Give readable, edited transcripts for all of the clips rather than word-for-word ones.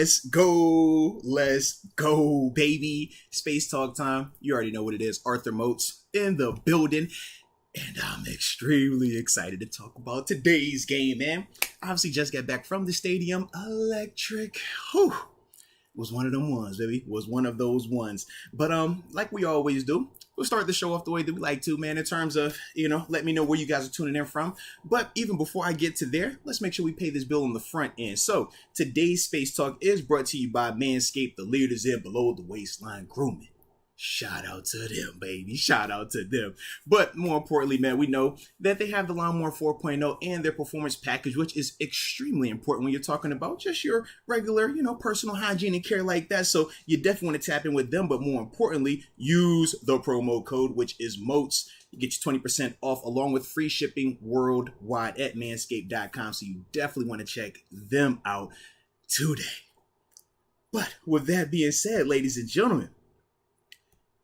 Let's go, baby. Space talk time. You already know what it is. Arthur Moats in the building. And I'm extremely excited to talk about today's game, man. Obviously just got back from the stadium. Electric. Whew. Was one of them ones, baby. Was one of those ones. But like we always do, we'll start the show off the way that we like to, man, in terms of, let me know where you guys are tuning in from. But even before I get to there, let's make sure we pay this bill on the front end. So today's Space Talk is brought to you by Manscaped, the leaders in below the waistline grooming. Shout out to them, baby. Shout out to them. But more importantly, man, we know that they have the Lawnmower 4.0 and their performance package, which is extremely important when you're talking about just your regular, personal hygiene and care like that. So you definitely want to tap in with them. But more importantly, use the promo code, which is Moats. You get you 20% off along with free shipping worldwide at manscaped.com. So you definitely want to check them out today. But with that being said, ladies and gentlemen,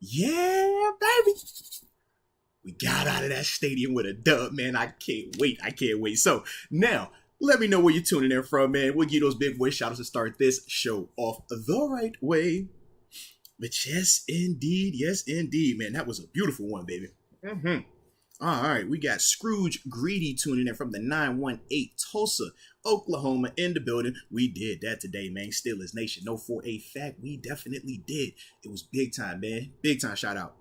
yeah, baby. We got out of that stadium with a dub, man. I can't wait. So now, let me know where you're tuning in from, man. We'll give those big boy shout outs to start this show off the right way. But yes, indeed, man. That was a beautiful one, baby. All right, we got Scrooge Greedy tuning in from the 918 Tulsa, Oklahoma in the building. We did that today, man. Steelers Nation. No, for a fact, we definitely did. It was big time, man. Big time shout out.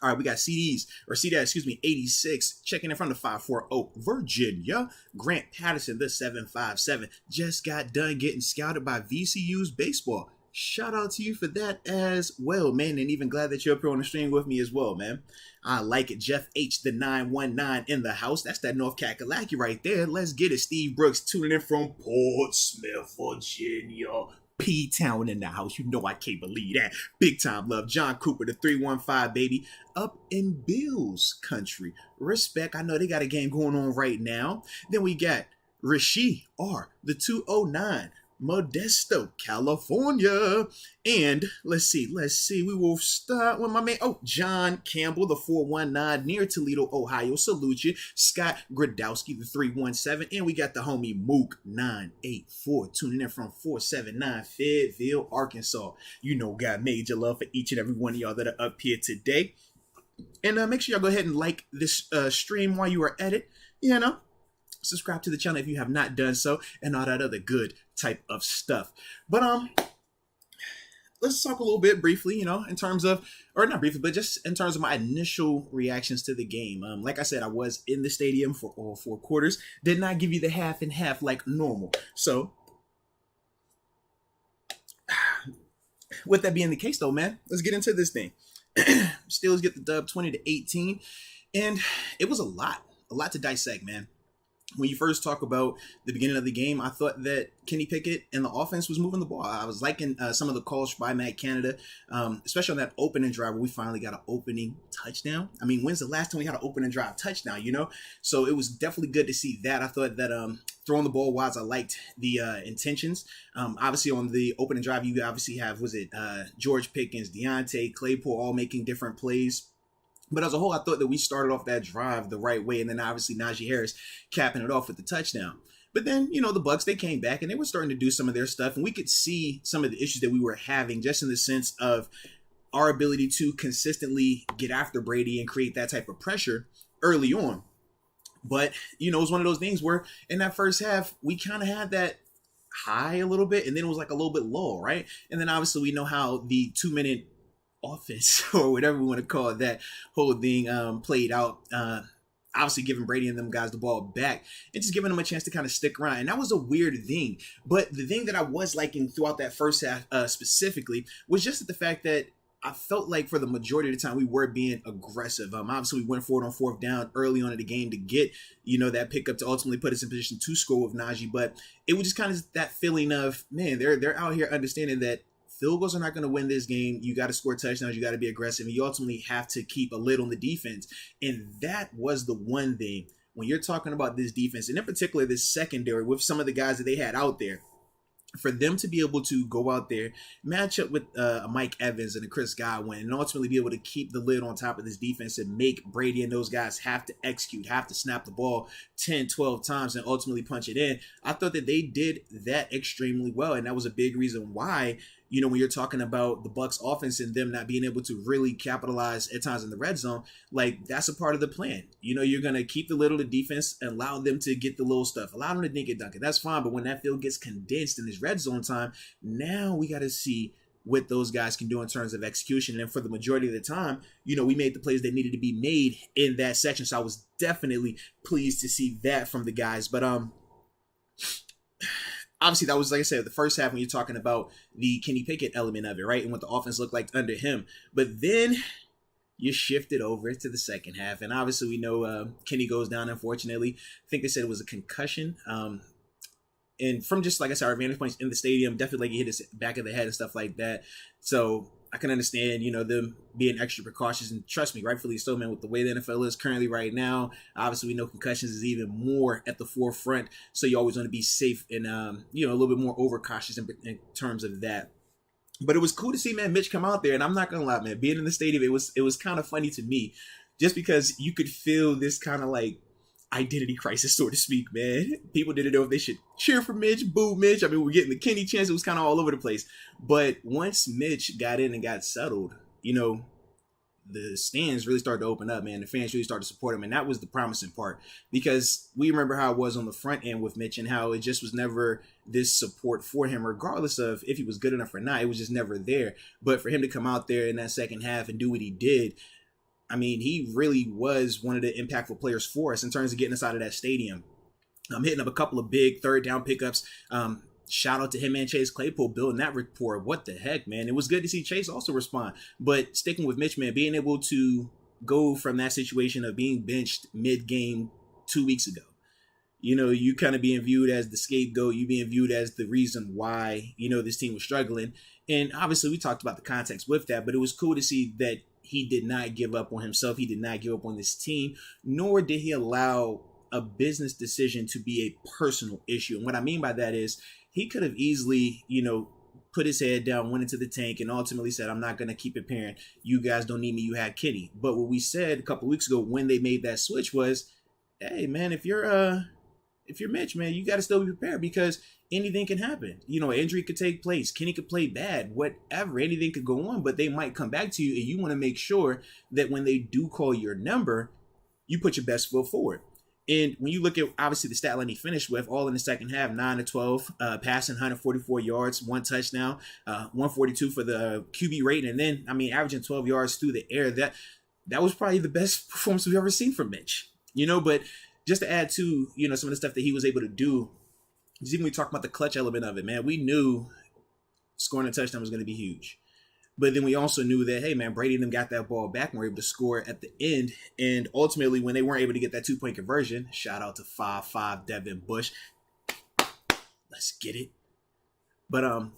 All right, we got CDs, 86, checking in from the 540 Virginia. Grant Patterson, the 757, just got done getting scouted by VCU's baseball. Shout out to you for that as well, man. And even glad that you're up here on the stream with me as well, man. I like it. Jeff H, the 919 in the house. That's that North Kakalaki right there. Let's get it. Steve Brooks tuning in from Portsmouth, Virginia. P-Town in the house. You know I can't believe that. Big time love. John Cooper, the 315, baby. Up in Bills country. Respect. I know they got a game going on right now. Then we got Rishi R, the 209. Modesto, California. And let's see. We will start with my man. John Campbell, the 419 near Toledo, Ohio. Salute you. Scott Gradowski, the 317. And we got the homie Mook 984 tuning in from 479 Fayetteville, Arkansas. Got major love for each and every one of y'all that are up here today. And make sure y'all go ahead and like this stream while you are at it. Subscribe to the channel if you have not done so, and all that other good type of stuff. But let's talk a little bit briefly, in terms of, or not briefly, but just in terms of my initial reactions to the game. Like I said, I was in the stadium for all 4 quarters. Did not give you the half and half like normal. So with that being the case though, man, let's get into this thing. Steelers get the dub 20-18, and it was a lot to dissect, man. When you first talk about the beginning of the game, I thought that Kenny Pickett and the offense was moving the ball. I was liking some of the calls by Matt Canada, especially on that opening drive where we finally got an opening touchdown. I mean, when's the last time we had an opening drive touchdown, So it was definitely good to see that. I thought that throwing the ball wise, I liked the intentions. Obviously, on the opening drive, you obviously have, George Pickens, Deontay, Claypool all making different plays. But as a whole, I thought that we started off that drive the right way. And then obviously Najee Harris capping it off with the touchdown. But then, the Bucs, they came back and they were starting to do some of their stuff. And we could see some of the issues that we were having just in the sense of our ability to consistently get after Brady and create that type of pressure early on. But, it was one of those things where in that first half, we kind of had that high a little bit. And then it was like a little bit low, right? And then obviously we know how the 2-minute offense or whatever we want to call it, that whole thing played out, obviously giving Brady and them guys the ball back and just giving them a chance to kind of stick around. And that was a weird thing. But the thing that I was liking throughout that first half specifically was just the fact that I felt like for the majority of the time we were being aggressive. Obviously we went forward on 4th down early on in the game to get, that pickup to ultimately put us in position to score with Najee. But it was just kind of that feeling of, man, they're out here understanding that field goals are not going to win this game. You got to score touchdowns. You got to be aggressive. And you ultimately have to keep a lid on the defense. And that was the one thing when you're talking about this defense, and in particular this secondary with some of the guys that they had out there. For them to be able to go out there, match up with a Mike Evans and a Chris Godwin, and ultimately be able to keep the lid on top of this defense and make Brady and those guys have to execute, have to snap the ball 10, 12 times and ultimately punch it in. I thought that they did that extremely well, and that was a big reason why, when you're talking about the Bucs offense and them not being able to really capitalize at times in the red zone, like that's a part of the plan. You're going to keep the lid on the defense and allow them to get the little stuff, allow them to dink it, dunk it. That's fine. But when that field gets condensed in this red zone time, now we got to see what those guys can do in terms of execution. And for the majority of the time, we made the plays that needed to be made in that section. So I was definitely pleased to see that from the guys. But obviously, that was, like I said, the first half when you're talking about the Kenny Pickett element of it, right? And what the offense looked like under him. But then you shifted over to the second half. And obviously, we know Kenny goes down, unfortunately. I think they said it was a concussion. And from just, like I said, our vantage points in the stadium, definitely like he hit his back of the head and stuff like that. So I can understand, them being extra precautious. And trust me, rightfully so, man, with the way the NFL is currently right now. Obviously, we know concussions is even more at the forefront. So you always want to be safe and, a little bit more overcautious in terms of that. But it was cool to see, man, Mitch come out there. And I'm not going to lie, man, being in the stadium, it was kind of funny to me just because you could feel this kind of like identity crisis, so to speak, man. People didn't know if they should cheer for Mitch, boo Mitch. I mean, we're getting the Kenny chance. It was kind of all over the place. But once Mitch got in and got settled, the stands really started to open up, man. The fans really started to support him. And that was the promising part because we remember how it was on the front end with Mitch and how it just was never this support for him, regardless of if he was good enough or not. It was just never there. But for him to come out there in that second half and do what he did, I mean, he really was one of the impactful players for us in terms of getting us out of that stadium. I'm hitting up a couple of big third down pickups. Shout out to him and Chase Claypool building that rapport. What the heck, man? It was good to see Chase also respond. But sticking with Mitch, man, being able to go from that situation of being benched mid-game 2 weeks ago. You kind of being viewed as the scapegoat, you being viewed as the reason why, this team was struggling. And obviously we talked about the context with that, but it was cool to see that he did not give up on himself. He did not give up on this team, nor did he allow a business decision to be a personal issue. And what I mean by that is he could have easily, put his head down, went into the tank, and ultimately said, I'm not going to keep it pairing. You guys don't need me. You had Kenny. But what we said a couple of weeks ago when they made that switch was, hey, man, if you're Mitch, man, you got to still be prepared because anything can happen. An injury could take place. Kenny could play bad, whatever. Anything could go on, but they might come back to you, and you want to make sure that when they do call your number, you put your best foot forward. And when you look at, obviously, the stat line he finished with, all in the second half, 9-12, passing 144 yards, 1 touchdown, 142 for the QB rating, and then, averaging 12 yards through the air. That was probably the best performance we've ever seen from Mitch. But just to add to, some of the stuff that he was able to do, even when we talk about the clutch element of it, man, we knew scoring a touchdown was going to be huge. But then we also knew that, hey, man, Brady and them got that ball back and were able to score at the end. And ultimately, when they weren't able to get that 2-point conversion, shout out to 5'5" Devin Bush. Let's get it. But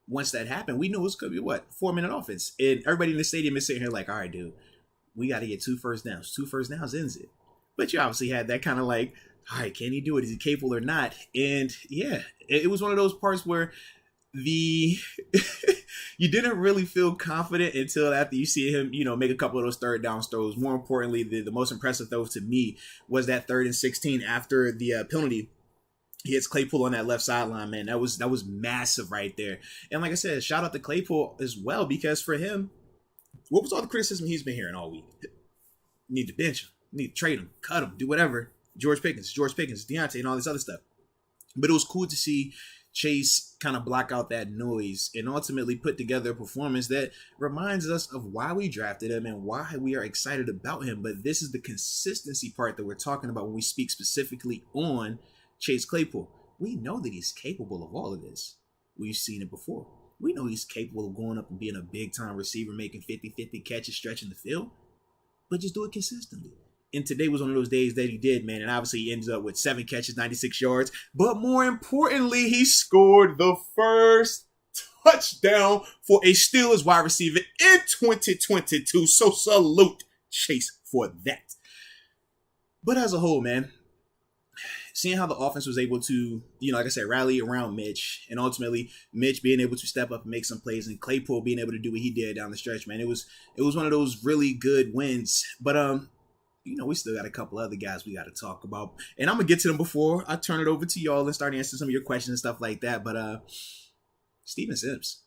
once that happened, we knew it was going to be, 4-minute offense. And everybody in the stadium is sitting here like, all right, dude, we got to get 2 first downs. 2 first downs ends it. But you obviously had that kind of like, all right, can he do it? Is he capable or not? And yeah, it was one of those parts where you didn't really feel confident until after you see him, make a couple of those third down throws. More importantly, the most impressive throw to me was that 3rd and 16 after the penalty. He hits Claypool on that left sideline, man. That was massive right there. And like I said, shout out to Claypool as well, because for him, what was all the criticism he's been hearing all week? You need to bench him. You need to trade him, cut him, do whatever. George Pickens, Deontay, and all this other stuff. But it was cool to see Chase kind of block out that noise and ultimately put together a performance that reminds us of why we drafted him and why we are excited about him. But this is the consistency part that we're talking about when we speak specifically on Chase Claypool. We know that he's capable of all of this. We've seen it before. We know he's capable of going up and being a big-time receiver, making 50-50 catches, stretching the field. But just do it consistently. And today was one of those days that he did, man. And obviously he ends up with 7 catches, 96 yards. But more importantly, he scored the first touchdown for a Steelers wide receiver in 2022. So salute Chase for that. But as a whole, man, seeing how the offense was able to, like I said, rally around Mitch, and ultimately Mitch being able to step up and make some plays, and Claypool being able to do what he did down the stretch, man. It was one of those really good wins. But we still got a couple other guys we got to talk about, and I'm gonna get to them before I turn it over to y'all and start answering some of your questions and stuff like that. But Steven Sims,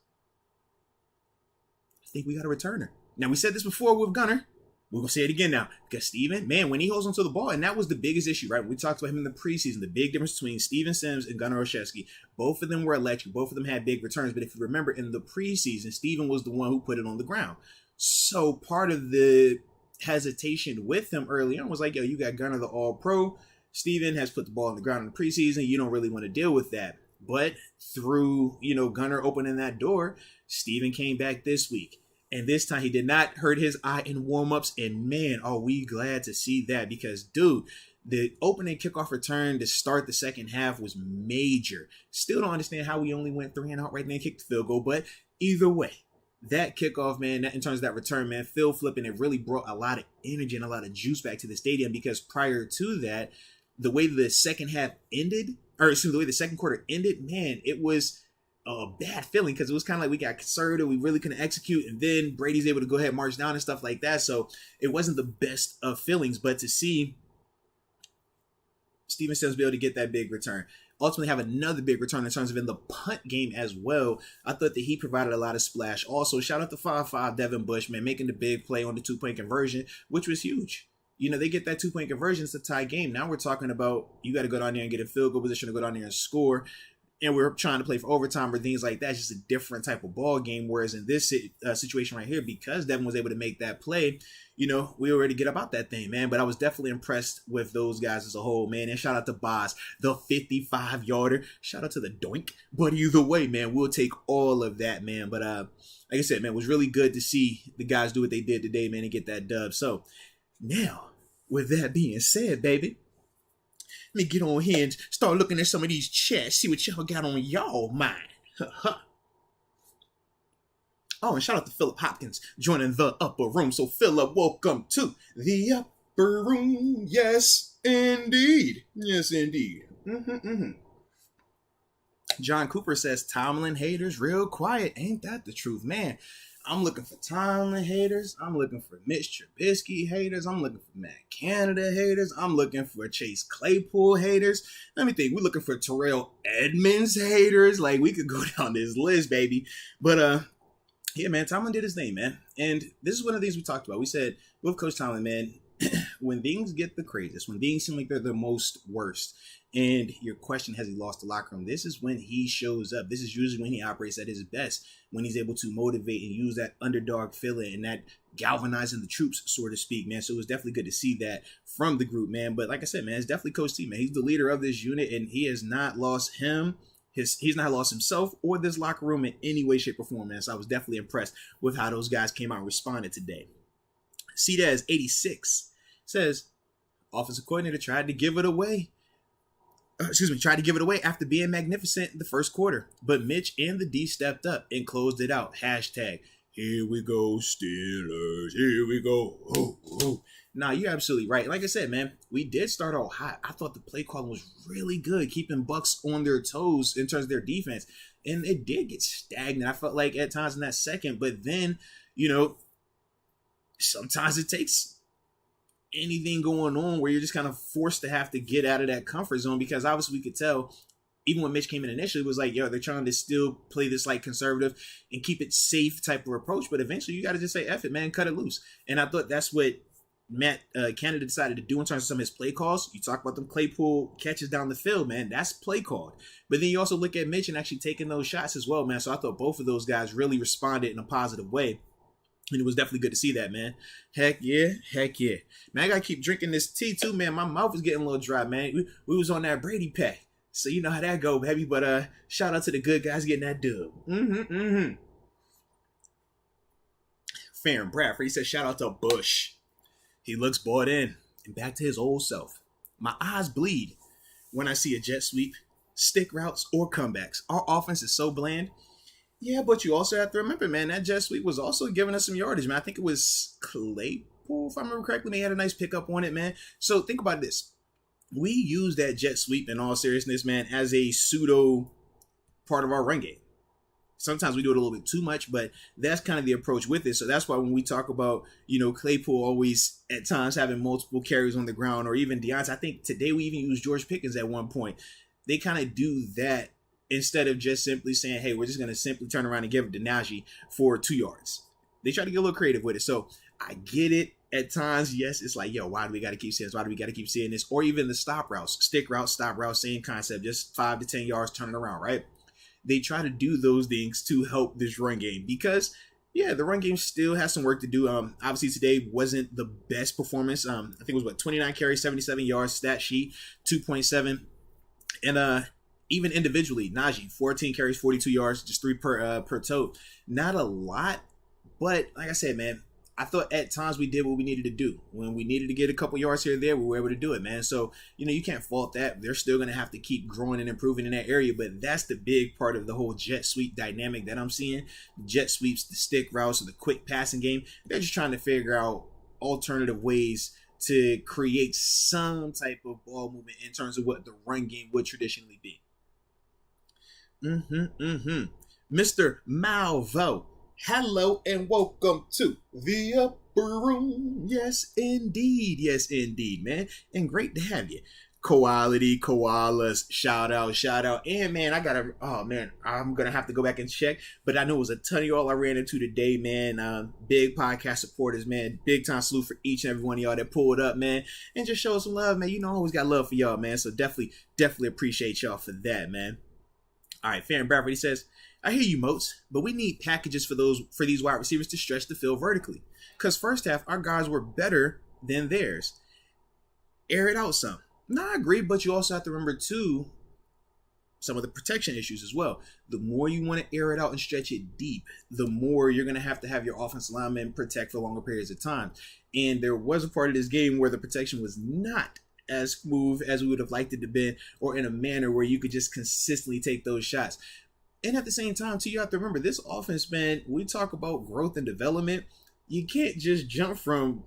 I think we got a returner. Now, we said this before with Gunner. We're going to say it again now. Because Steven, man, when he holds onto the ball, and that was the biggest issue, right? We talked about him in the preseason, the big difference between Steven Sims and Gunnar Olszewski. Both of them were electric. Both of them had big returns. But if you remember, in the preseason, Steven was the one who put it on the ground. So part of the hesitation with him early on was like, yo, you got Gunnar, the all-pro. Steven has put the ball on the ground in the preseason. You don't really want to deal with that. But through, Gunnar opening that door, Steven came back this week. And this time he did not hurt his eye in warm-ups. And man, are we glad to see that, because, dude, the opening kickoff return to start the second half was major. Still don't understand how we only went 3 and out right there and kicked the field goal. But either way, that kickoff, man, in terms of that return, man, field flipping, it really brought a lot of energy and a lot of juice back to the stadium, because prior to that, the way the second half ended, the way the second quarter ended, man, it was a bad feeling, because it was kind of like we got conservative, we really couldn't execute, and then Brady's able to go ahead and march down and stuff like that. So it wasn't the best of feelings, but to see Steven Sims be able to get that big return, ultimately have another big return in terms of in the punt game as well, I thought that he provided a lot of splash. Also, shout out to 5'5" Devin Bush, man, making the big play on the 2-point conversion, which was huge. They get that 2-point conversion, it's a tie game. Now we're talking about you got to go down there and get a field goal position to go down there and score. And we're trying to play for overtime or things like that. It's just a different type of ball game. Whereas in this situation right here, because Devin was able to make that play, we already get about that thing, man. But I was definitely impressed with those guys as a whole, man. And shout out to Boz, the 55-yarder. Shout out to the doink. But either way, man, we'll take all of that, man. But like I said, man, it was really good to see the guys do what they did today, man, and get that dub. So now, with that being said, baby, let me get on here and start looking at some of these chats, see what y'all got on y'all mind. Oh, and shout out to Philip Hopkins joining the upper room. So, Philip, welcome to the upper room. Yes, indeed. Yes, indeed. John Cooper says, Tomlin haters real quiet. Ain't that the truth, man? I'm looking for Tomlin haters. I'm looking for Mitch Trubisky haters. I'm looking for Matt Canada haters. I'm looking for Chase Claypool haters. Let me think. We're looking for Terrell Edmonds haters. Like, we could go down this list, baby. But, yeah, man, Tomlin did his thing, man. And this is one of the things we talked about. We said, with Coach Tomlin, man, when things get the craziest, when things seem like they're the most worst, and your question, has he lost the locker room? This is when he shows up. This is usually when he operates at his best, when he's able to motivate and use that underdog feeling and that galvanizing the troops, so to speak, man. So it was definitely good to see that from the group, man. But like I said, man, it's definitely Coach T, man. He's the leader of this unit, and he has not lost he's not lost himself or this locker room in any way, shape, or form, man. So I was definitely impressed with how those guys came out and responded today. CDaz86 says, offensive coordinator tried to give it away after being magnificent in the first quarter. But Mitch and the D stepped up and closed it out. Hashtag, here we go, Steelers. Here we go. Oh, oh. Nah, you're absolutely right. Like I said, man, we did start out hot. I thought the play calling was really good, keeping Bucs on their toes in terms of their defense. And it did get stagnant, I felt like, at times in that second. But then, sometimes it takes anything going on where you're just kind of forced to have to get out of that comfort zone, because obviously we could tell, even when Mitch came in initially, it was like, yo, they're trying to still play this like conservative and keep it safe type of approach. But eventually you got to just say, F it, man, cut it loose. And I thought that's what Matt Canada decided to do in terms of some of his play calls. You talk about them Claypool catches down the field, man, that's play called. But then you also look at Mitch and actually taking those shots as well, man. So I thought both of those guys really responded in a positive way. And it was definitely good to see that, man. Heck yeah. Man, I got to keep drinking this tea too, man. My mouth is getting a little dry, man. We was on that Brady pack. So you know how that go, baby. But shout out to the good guys getting that dub. Farron Bradford, he said, shout out to Bush. He looks bought in and back to his old self. My eyes bleed when I see a jet sweep, stick routes, or comebacks. Our offense is so bland. Yeah, but you also have to remember, man, that jet sweep was also giving us some yardage, man. I think it was Claypool, if I remember correctly. They had a nice pickup on it, man. So think about this. we use that jet sweep in all seriousness, man, as a pseudo part of our run game. Sometimes we do it a little bit too much, but that's kind of the approach with it. So that's why when we talk about, Claypool always at times having multiple carries on the ground, or even Deontay, I think today we even used George Pickens at one point. They kind of do that instead of just simply saying, hey, we're just going to simply turn around and give it to Najee for 2 yards. They try to get a little creative with it. So I get it. At times, yes, it's like, yo, why do we got to keep seeing this? Why do we got to keep seeing this? Or even the stop routes, stick routes, stop routes, same concept, just 5 to 10 yards, turn it around, right? They try to do those things to help this run game because, yeah, the run game still has some work to do. Obviously, today wasn't the best performance. I think it was, 29 carries, 77 yards, stat sheet, 2.7. And even individually, Najee, 14 carries, 42 yards, just 3 per tote. Not a lot, but like I said, man, I thought at times we did what we needed to do. When we needed to get a couple yards here and there, we were able to do it, man. So, you can't fault that. They're still going to have to keep growing and improving in that area, but that's the big part of the whole jet sweep dynamic that I'm seeing. Jet sweeps, the stick routes, or the quick passing game. They're just trying to figure out alternative ways to create some type of ball movement in terms of what the run game would traditionally be. Mr. Malvo. Hello and welcome to the upper room. Yes, indeed. Yes, indeed, man. And great to have you. Quality koalas. Shout out. And man, I'm going to have to go back and check. But I know it was a ton of y'all I ran into today, man. Big podcast supporters, man. Big time salute for each and every one of y'all that pulled up, man. And just show some love, man. I always got love for y'all, man. So definitely appreciate y'all for that, man. All right, Farron Bradford, he says, I hear you, Moats, but we need packages for these wide receivers to stretch the field vertically. Because first half, our guys were better than theirs. Air it out some. No, I agree, but you also have to remember, too, some of the protection issues as well. The more you want to air it out and stretch it deep, the more you're going to have your offensive linemen protect for longer periods of time. And there was a part of this game where the protection was not as smooth as we would have liked it to be, or in a manner where you could just consistently take those shots. And at the same time, too, you have to remember, this offense, man, we talk about growth and development. You can't just jump from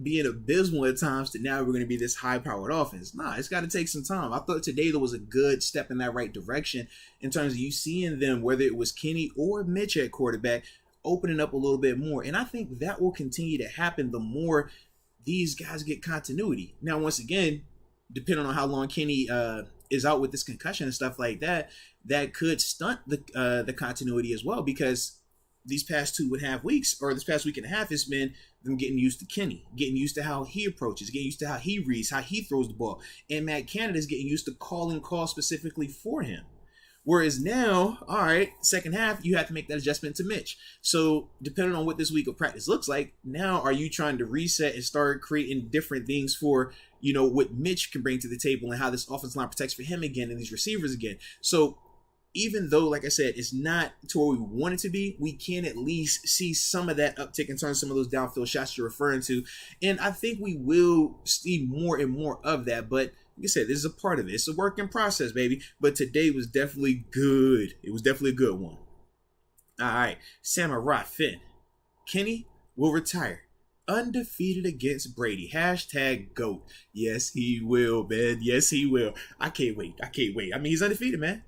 being abysmal at times to now we're going to be this high-powered offense. Nah, it's got to take some time. I thought today there was a good step in that right direction in terms of you seeing them, whether it was Kenny or Mitch at quarterback, opening up a little bit more. And I think that will continue to happen the more these guys get continuity. Now, once again, depending on how long Kenny is out with this concussion and stuff like that, that could stunt the continuity as well, because these past 2.5 weeks, or this past week and a half, has been them getting used to Kenny, getting used to how he approaches, getting used to how he reads, how he throws the ball. And Matt Canada's getting used to calling calls specifically for him. Whereas now, all right, second half, you have to make that adjustment to Mitch. So depending on what this week of practice looks like, now are you trying to reset and start creating different things for, what Mitch can bring to the table and how this offensive line protects for him again and these receivers again. So even though, like I said, it's not to where we want it to be, we can at least see some of that uptick in terms of some of those downfield shots you're referring to. And I think we will see more and more of that. But like I said, this is a part of it. It's a work in process, baby. But today was definitely good. It was definitely a good one. All right. Samurai Finn. Kenny will retire. Undefeated against Brady. Hashtag GOAT. Yes, he will, man. Yes, he will. I can't wait. I mean, he's undefeated, man.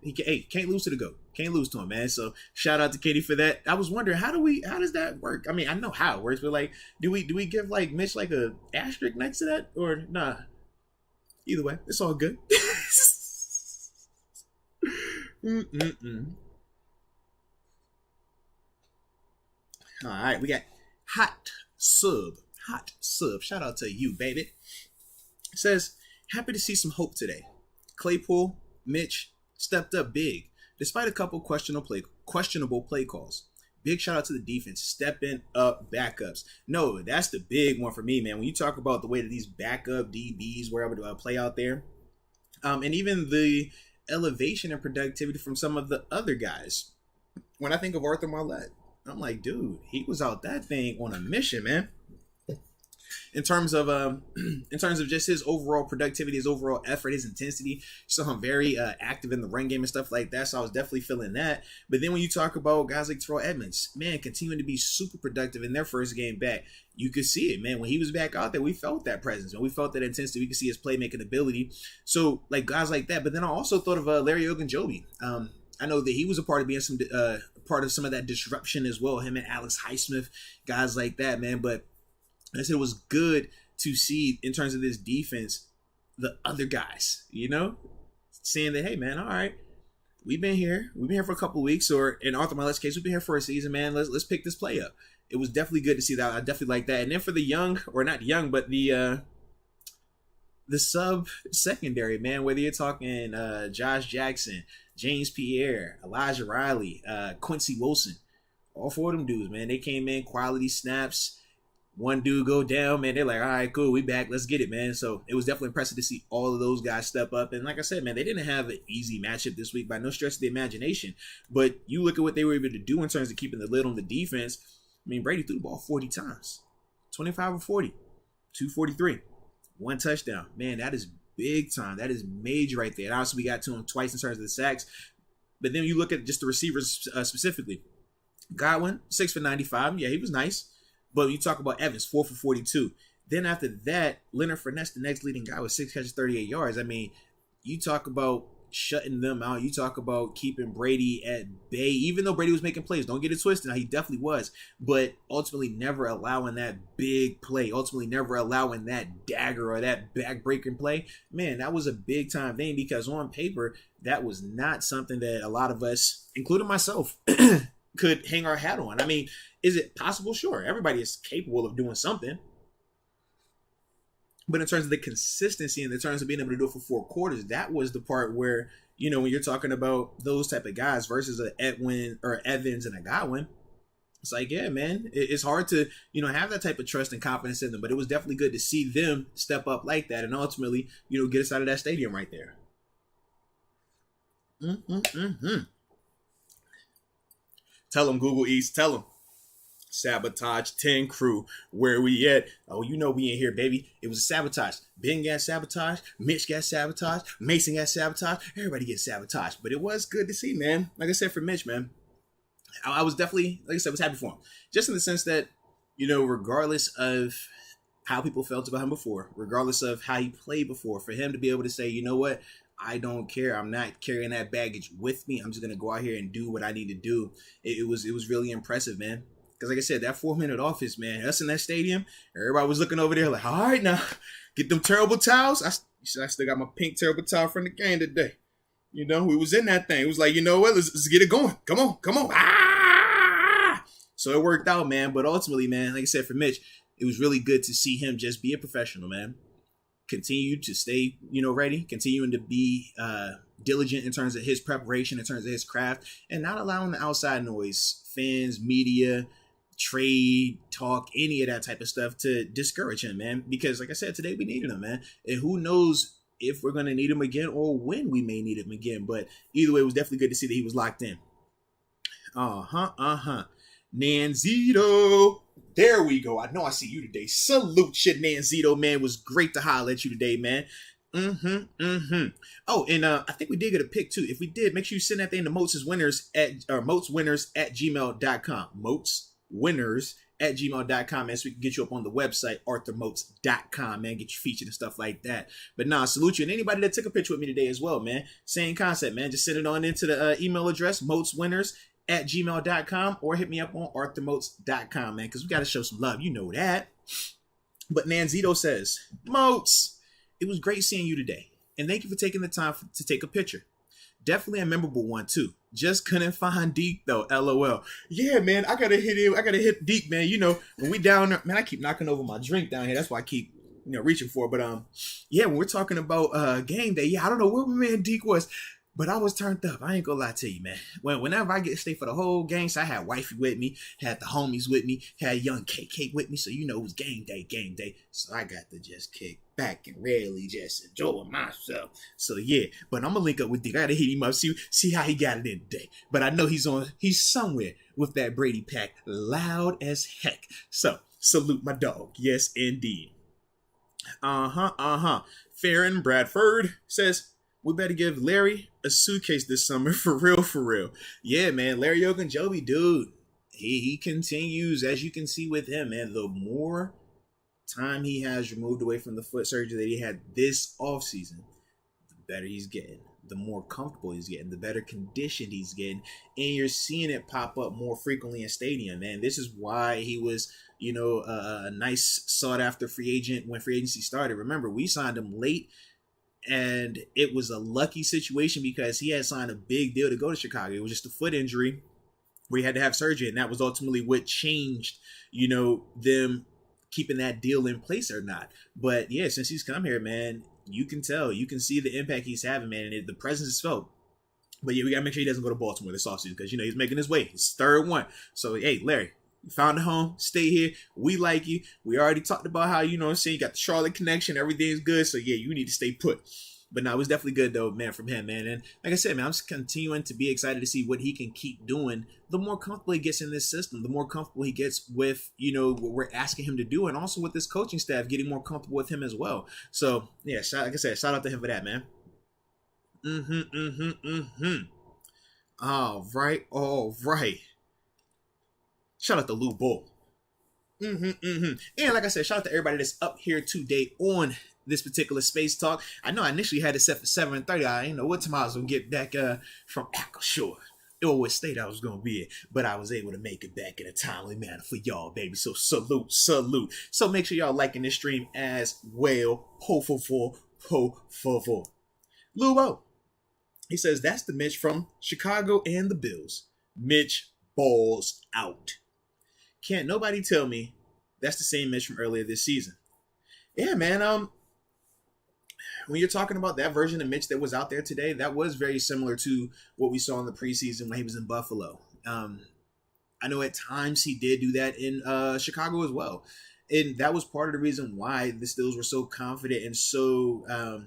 Can't lose to the GOAT. Can't lose to him, man. So shout out to Kenny for that. I was wondering, how does that work? I mean, I know how it works, but like, do we give like Mitch like a asterisk next to that, or nah? Either way, it's all good. All right, we got Hot Sub. Shout out to you, baby. It says, happy to see some hope today. Claypool, Mitch stepped up big, despite a couple questionable play calls. Big shout out to the defense, stepping up backups. No, that's the big one for me, man. When you talk about the way that these backup DBs were able to play out there, and even the elevation and productivity from some of the other guys. When I think of Arthur Marlette, I'm like, dude, he was out that thing on a mission, man. in terms of in terms of just his overall productivity, his overall effort, his intensity. Saw him very active in the run game and stuff like that. So I was definitely feeling that. But then when you talk about guys like Terrell Edmonds, man, continuing to be super productive in their first game back, you could see it, man. When he was back out there, we felt that presence and we felt that intensity. We could see his playmaking ability. So like guys like that. But then I also thought of Larry Ogunjobi. I know that he was a part of being some part of some of that disruption as well. Him and Alex Highsmith, guys like that, man. But I said it was good to see in terms of this defense, the other guys, saying that, hey, man, all right, we've been here for a couple of weeks, or in Arthur Millet's case, we've been here for a season, man. Let's pick this play up. It was definitely good to see that. I definitely like that. And then for the young, or not young, but the sub secondary, man, whether you're talking Josh Jackson, James Pierre, Elijah Riley, Quincy Wilson, all four of them dudes, man, they came in, quality snaps. One dude go down, man, they're like, all right, cool, we back, let's get it, man. So it was definitely impressive to see all of those guys step up. And like I said, man, they didn't have an easy matchup this week by no stretch of the imagination. But you look at what they were able to do in terms of keeping the lid on the defense. I mean, Brady threw the ball 40 times, 25 or 40, 243, one touchdown. Man, that is big time. That is major right there. And obviously, we got to him twice in terms of the sacks. But then you look at just the receivers specifically. Godwin, 6 for 95. Yeah, he was nice. But you talk about Evans, 4 for 42. Then after that, Leonard Fournette, the next leading guy, with 6 catches, 38 yards. I mean, you talk about shutting them out. You talk about keeping Brady at bay, even though Brady was making plays. Don't get it twisted. Now, he definitely was. But ultimately never allowing that big play. Ultimately never allowing that dagger or that back-breaking play. Man, that was a big-time thing because on paper, that was not something that a lot of us, including myself, could hang our hat on. I mean, is it possible? Sure. Everybody is capable of doing something. But in terms of the consistency and in terms of being able to do it for 4 quarters, that was the part where, when you're talking about those type of guys versus a Edwin or Evans and a Godwin, it's like, yeah, man, it's hard to, have that type of trust and confidence in them. But it was definitely good to see them step up like that and ultimately, get us out of that stadium right there. Tell them, Google East, tell them. Sabotage 10 crew, where we at? Oh, we in here, baby. It was a sabotage. Ben got sabotaged. Mitch got sabotaged. Mason got sabotaged. Everybody gets sabotaged. But it was good to see, man. Like I said, for Mitch, man, I was definitely, like I said, was happy for him. Just in the sense that, regardless of how people felt about him before, regardless of how he played before, for him to be able to say, you know what? I don't care. I'm not carrying that baggage with me. I'm just going to go out here and do what I need to do. It was really impressive, man. Because like I said, that 4-minute offense, man, us in that stadium, everybody was looking over there like, all right, now, get them terrible towels. I still got my pink terrible towel from the game today. We was in that thing. It was like, what, let's get it going. Come on. Ah! So it worked out, man. But ultimately, man, like I said, for Mitch, it was really good to see him just be a professional, man. Continue to stay, ready, continuing to be diligent in terms of his preparation, in terms of his craft, and not allowing the outside noise, fans, media, trade talk, any of that type of stuff to discourage him, man. Because like I said, today we needed him, man. And who knows if we're going to need him again or when we may need him again. But either way, it was definitely good to see that he was locked in. Nanzito. There we go. I know I see you today. Salute you, Nanzito, man. It was great to holler at you today, man. Oh, and I think we did get a pick too. If we did, make sure you send that thing to moatswinners at gmail.com. Moatswinners at gmail.com, man, so we can get you up on the website, arthurmoats.com, man, get you featured and stuff like that. But nah, salute you. And anybody that took a picture with me today as well, man. Same concept, man. Just send it on into the email address, moatswinners at gmail.com, or hit me up on arthurmoats.com, man, because we got to show some love. You know that. But Nanzito says, Moats, it was great seeing you today. And thank you for taking the time to take a picture. Definitely a memorable one, too. Just couldn't find Deke, though. LOL. Yeah, man, I got to hit him. I got to hit Deke, man. When we down there, man, I keep knocking over my drink down here. That's why I keep, reaching for it. But, yeah, when we're talking about game day, yeah, I don't know where my man Deke was. But I was turned up. I ain't gonna lie to you, man. Whenever I get to stay for the whole game, so I had wifey with me, had the homies with me, had young KK with me, so it was game day. So I got to just kick back and really just enjoy myself. So yeah, but I'm gonna link up with Dick. I gotta hit him up, see how he got it in today. But I know he's somewhere with that Brady pack, loud as heck. So salute my dog. Yes, indeed. Farron Bradford says, we better give Larry a suitcase this summer for real, for real. Yeah, man, Larry Ogunjobi, dude. He continues, as you can see with him, man. The more time he has removed away from the foot surgery that he had this offseason, the better he's getting. The more comfortable he's getting, the better conditioned he's getting. And you're seeing it pop up more frequently in stadium, man. This is why he was, a nice sought after free agent when free agency started. Remember, we signed him late, and it was a lucky situation because he had signed a big deal to go to Chicago. It was just a foot injury where he had to have surgery, and that was ultimately what changed, them keeping that deal in place or not. But yeah, since he's come here, man, you can tell, you can see the impact he's having, man, and the presence is felt. But yeah, we gotta make sure he doesn't go to Baltimore this offseason because he's making his way. His third one. So hey, Larry, you found a home, stay here. We like you. We already talked about how, you got the Charlotte connection, everything's good. So yeah, you need to stay put. But no, it was definitely good though, man, from him, man. And like I said, man, I'm just continuing to be excited to see what he can keep doing. The more comfortable he gets in this system, the more comfortable he gets with, what we're asking him to do, and also with this coaching staff getting more comfortable with him as well. So yeah, like I said, shout out to him for that, man. All right. Shout out to Lou Bull. And like I said, shout out to everybody that's up here today on this particular space talk. I know I initially had it set for 7:30. I didn't know what time I was gonna get back from Ackleshore. It always state I was gonna be it, but I was able to make it back in a timely manner for y'all, baby. So salute. So make sure y'all liking this stream as well. Po favor. Lubo. He says that's the Mitch from Chicago and the Bills. Mitch balls out. Can't nobody tell me that's the same Mitch from earlier this season. Yeah, man. When you're talking about that version of Mitch that was out there today, that was very similar to what we saw in the preseason when he was in Buffalo. I know at times he did do that in Chicago as well. And that was part of the reason why the Steelers were so confident and so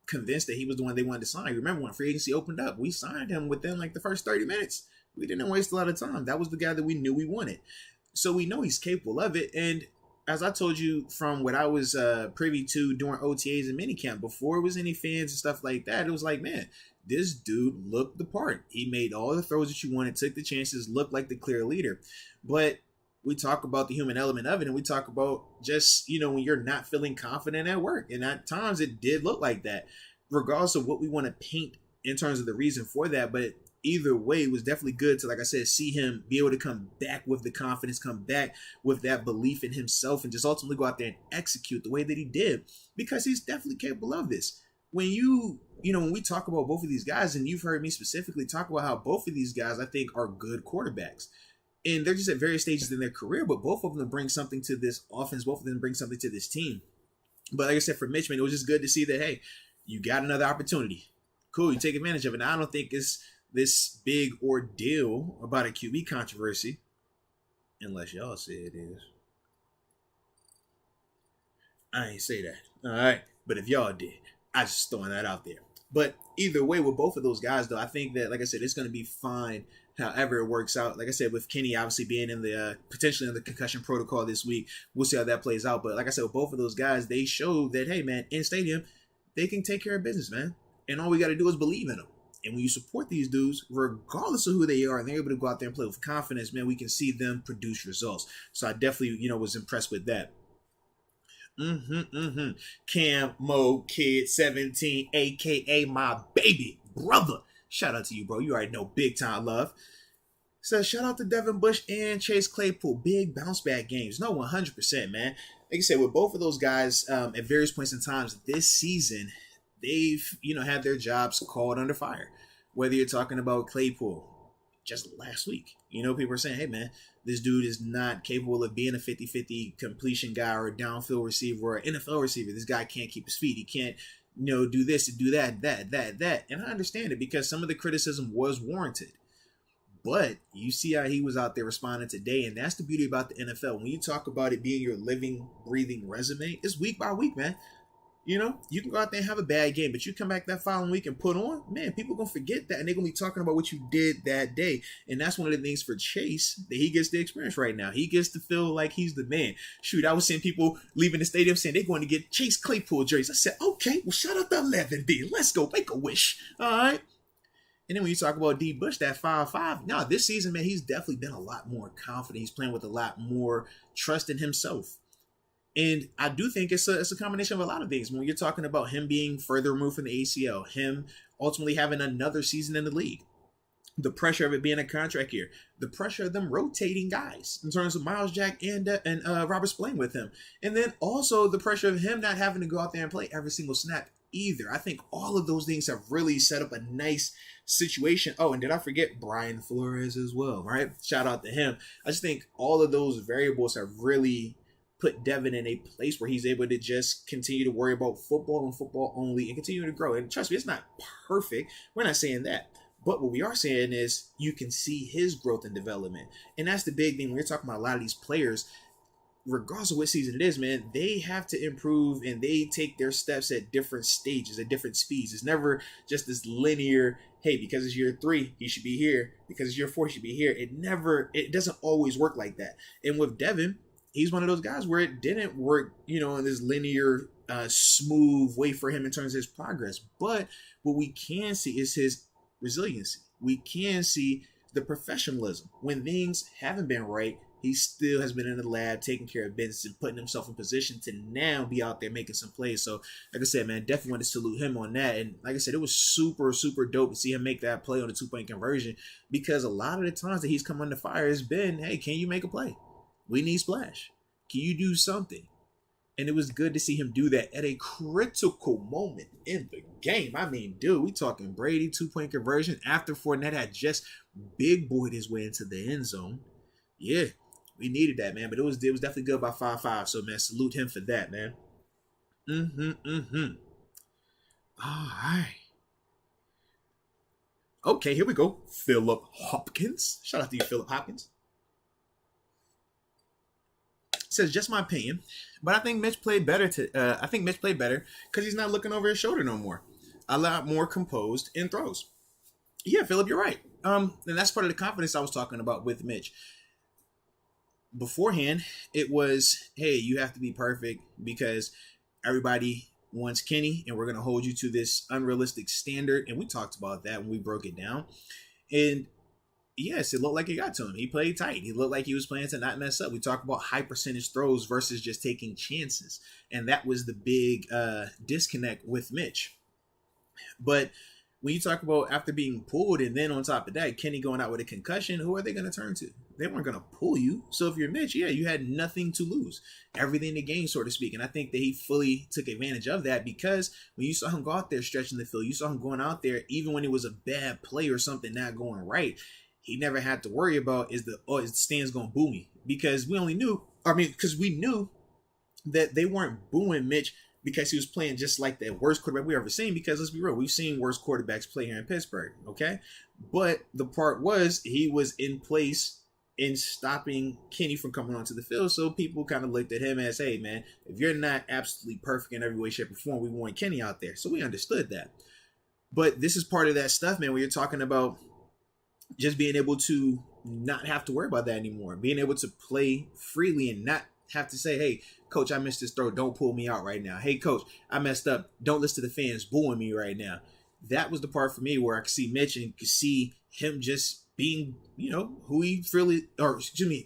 convinced that he was the one they wanted to sign. Remember when free agency opened up, we signed him within like the first 30 minutes. We didn't waste a lot of time. That was the guy that we knew we wanted. So we know he's capable of it. And as I told you from what I was privy to during OTAs and minicamp, before it was any fans and stuff like that, it was like, man, this dude looked the part. He made all the throws that you wanted, took the chances, looked like the clear leader. But we talk about the human element of it, and we talk about just, when you're not feeling confident at work. And at times it did look like that, regardless of what we want to paint in terms of the reason for that. But either way, it was definitely good to, like I said, see him be able to come back with the confidence, come back with that belief in himself, and just ultimately go out there and execute the way that he did, because he's definitely capable of this. When when we talk about both of these guys, and you've heard me specifically talk about how both of these guys, I think, are good quarterbacks. And they're just at various stages in their career, but both of them bring something to this offense. Both of them bring something to this team. But like I said, for Mitch, man, it was just good to see that, hey, you got another opportunity. Cool, you take advantage of it. Now, I don't think it's this big ordeal about a QB controversy, unless y'all say it is. I ain't say that. All right. But if y'all did, I just throwing that out there. But either way, with both of those guys, though, I think that, like I said, it's going to be fine however it works out. Like I said, with Kenny obviously being in the potentially in the concussion protocol this week, we'll see how that plays out. But like I said, with both of those guys, they showed that, hey, man, in stadium, they can take care of business, man. And all we got to do is believe in them. And when you support these dudes, regardless of who they are, and they're able to go out there and play with confidence, man, we can see them produce results. So I definitely, was impressed with that. Cam Mo Kid 17, aka my baby brother. Shout out to you, bro. You already know, big time love. So shout out to Devin Bush and Chase Claypool. Big bounce back games. No, 100%, man. Like I said, with both of those guys at various points in times this season, they've, had their jobs called under fire. Whether you're talking about Claypool, just last week, people are saying, hey, man, this dude is not capable of being a 50-50 completion guy or a downfield receiver or an NFL receiver. This guy can't keep his feet. He can't, do this and do that. And I understand it because some of the criticism was warranted. But you see how he was out there responding today, and that's the beauty about the NFL. When you talk about it being your living, breathing resume, it's week by week, man. You know, you can go out there and have a bad game, but you come back that following week and put on, man, people gonna forget that and they're gonna be talking about what you did that day. And that's one of the things for Chase that he gets to experience right now. He gets to feel like he's the man. Shoot, I was seeing people leaving the stadium saying they're going to get Chase Claypool jerseys. I said, okay, well, shout out to 11B. Let's go make a wish. All right. And then when you talk about D Bush, that 5-5, no, this season, man, he's definitely been a lot more confident. He's playing with a lot more trust in himself. And I do think it's a combination of a lot of things. When you're talking about him being further removed from the ACL, him ultimately having another season in the league, the pressure of it being a contract year, the pressure of them rotating guys in terms of Miles Jack and Robert Spillane with him. And then also the pressure of him not having to go out there and play every single snap either. I think all of those things have really set up a nice situation. Oh, and did I forget Brian Flores as well, right? Shout out to him. I just think all of those variables have really put Devin in a place where he's able to just continue to worry about football and football only and continue to grow. And trust me, it's not perfect. We're not saying that. But what we are saying is you can see his growth and development. And that's the big thing. When we're talking about a lot of these players, regardless of what season it is, man, they have to improve and they take their steps at different stages, at different speeds. It's never just this linear, hey, because it's year 3, he should be here. Because it's year 4, he should be here. It doesn't always work like that. And with Devin, he's one of those guys where it didn't work, in this linear, smooth way for him in terms of his progress. But what we can see is his resiliency. We can see the professionalism. When things haven't been right, he still has been in the lab taking care of business and putting himself in position to now be out there making some plays. So, like I said, man, definitely want to salute him on that. And like I said, it was super, super dope to see him make that play on the 2-point conversion, because a lot of the times that he's come under fire has been, hey, can you make a play? We need splash. Can you do something? And it was good to see him do that at a critical moment in the game. I mean, dude, we talking Brady 2-point conversion after Fournette had just big boyed his way into the end zone. Yeah, we needed that, man. But it was definitely good by 5-5. So, man, salute him for that, man. All right. Okay, here we go. Philip Hopkins. Shout out to you, Philip Hopkins. Says, just my opinion, but I think Mitch played better because he's not looking over his shoulder no more. A lot more composed in throws. Yeah, Philip, you're right. And that's part of the confidence I was talking about with Mitch. Beforehand, it was, hey, you have to be perfect because everybody wants Kenny, and we're going to hold you to this unrealistic standard. And we talked about that when we broke it down. And yes, it looked like it got to him. He played tight. He looked like he was playing to not mess up. We talk about high percentage throws versus just taking chances. And that was the big disconnect with Mitch. But when you talk about after being pulled and then on top of that, Kenny going out with a concussion, who are they going to turn to? They weren't going to pull you. So if you're Mitch, yeah, you had nothing to lose. Everything to gain, so to speak. And I think that he fully took advantage of that, because when you saw him go out there stretching the field, you saw him going out there even when it was a bad play or something not going right. He never had to worry about is the stands going to boo me, because we knew that they weren't booing Mitch because he was playing just like the worst quarterback we ever seen. Because let's be real, we've seen worse quarterbacks play here in Pittsburgh, okay? But the part was he was in place in stopping Kenny from coming onto the field, so people kind of looked at him as, hey, man, if you're not absolutely perfect in every way, shape, or form, we want Kenny out there. So we understood that. But this is part of that stuff, man, where you're talking about just being able to not have to worry about that anymore. Being able to play freely and not have to say, hey, coach, I missed this throw. Don't pull me out right now. Hey, coach, I messed up. Don't listen to the fans booing me right now. That was the part for me where I could see Mitch and could see him just being, who he really,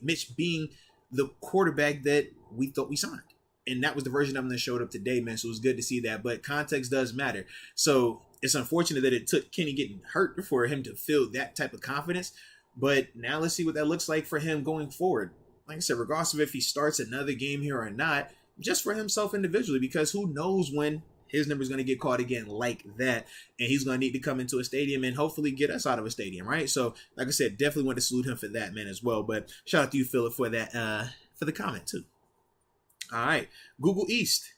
Mitch being the quarterback that we thought we signed. And that was the version of him that showed up today, man. So it was good to see that. But context does matter. So it's unfortunate that it took Kenny getting hurt for him to feel that type of confidence. But now let's see what that looks like for him going forward. Like I said, regardless of if he starts another game here or not, just for himself individually, because who knows when his number is going to get called again like that. And he's going to need to come into a stadium and hopefully get us out of a stadium, right? So, like I said, definitely want to salute him for that, man, as well. But shout out to you, Philip, for that, for the comment, too. All right, Google East.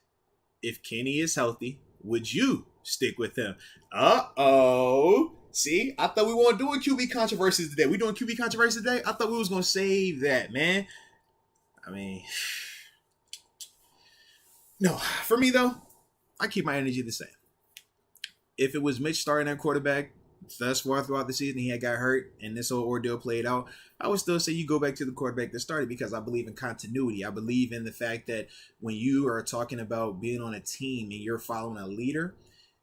If Kenny is healthy, would you stick with him? Uh-oh. See, I thought we weren't doing QB controversies today. We doing QB controversies today? I thought we was going to save that, man. I mean, no. For me, though, I keep my energy the same. If it was Mitch starting at quarterback thus far throughout the season, he had got hurt and this whole ordeal played out, I would still say you go back to the quarterback that started, because I believe in continuity. I believe in the fact that when you are talking about being on a team and you're following a leader,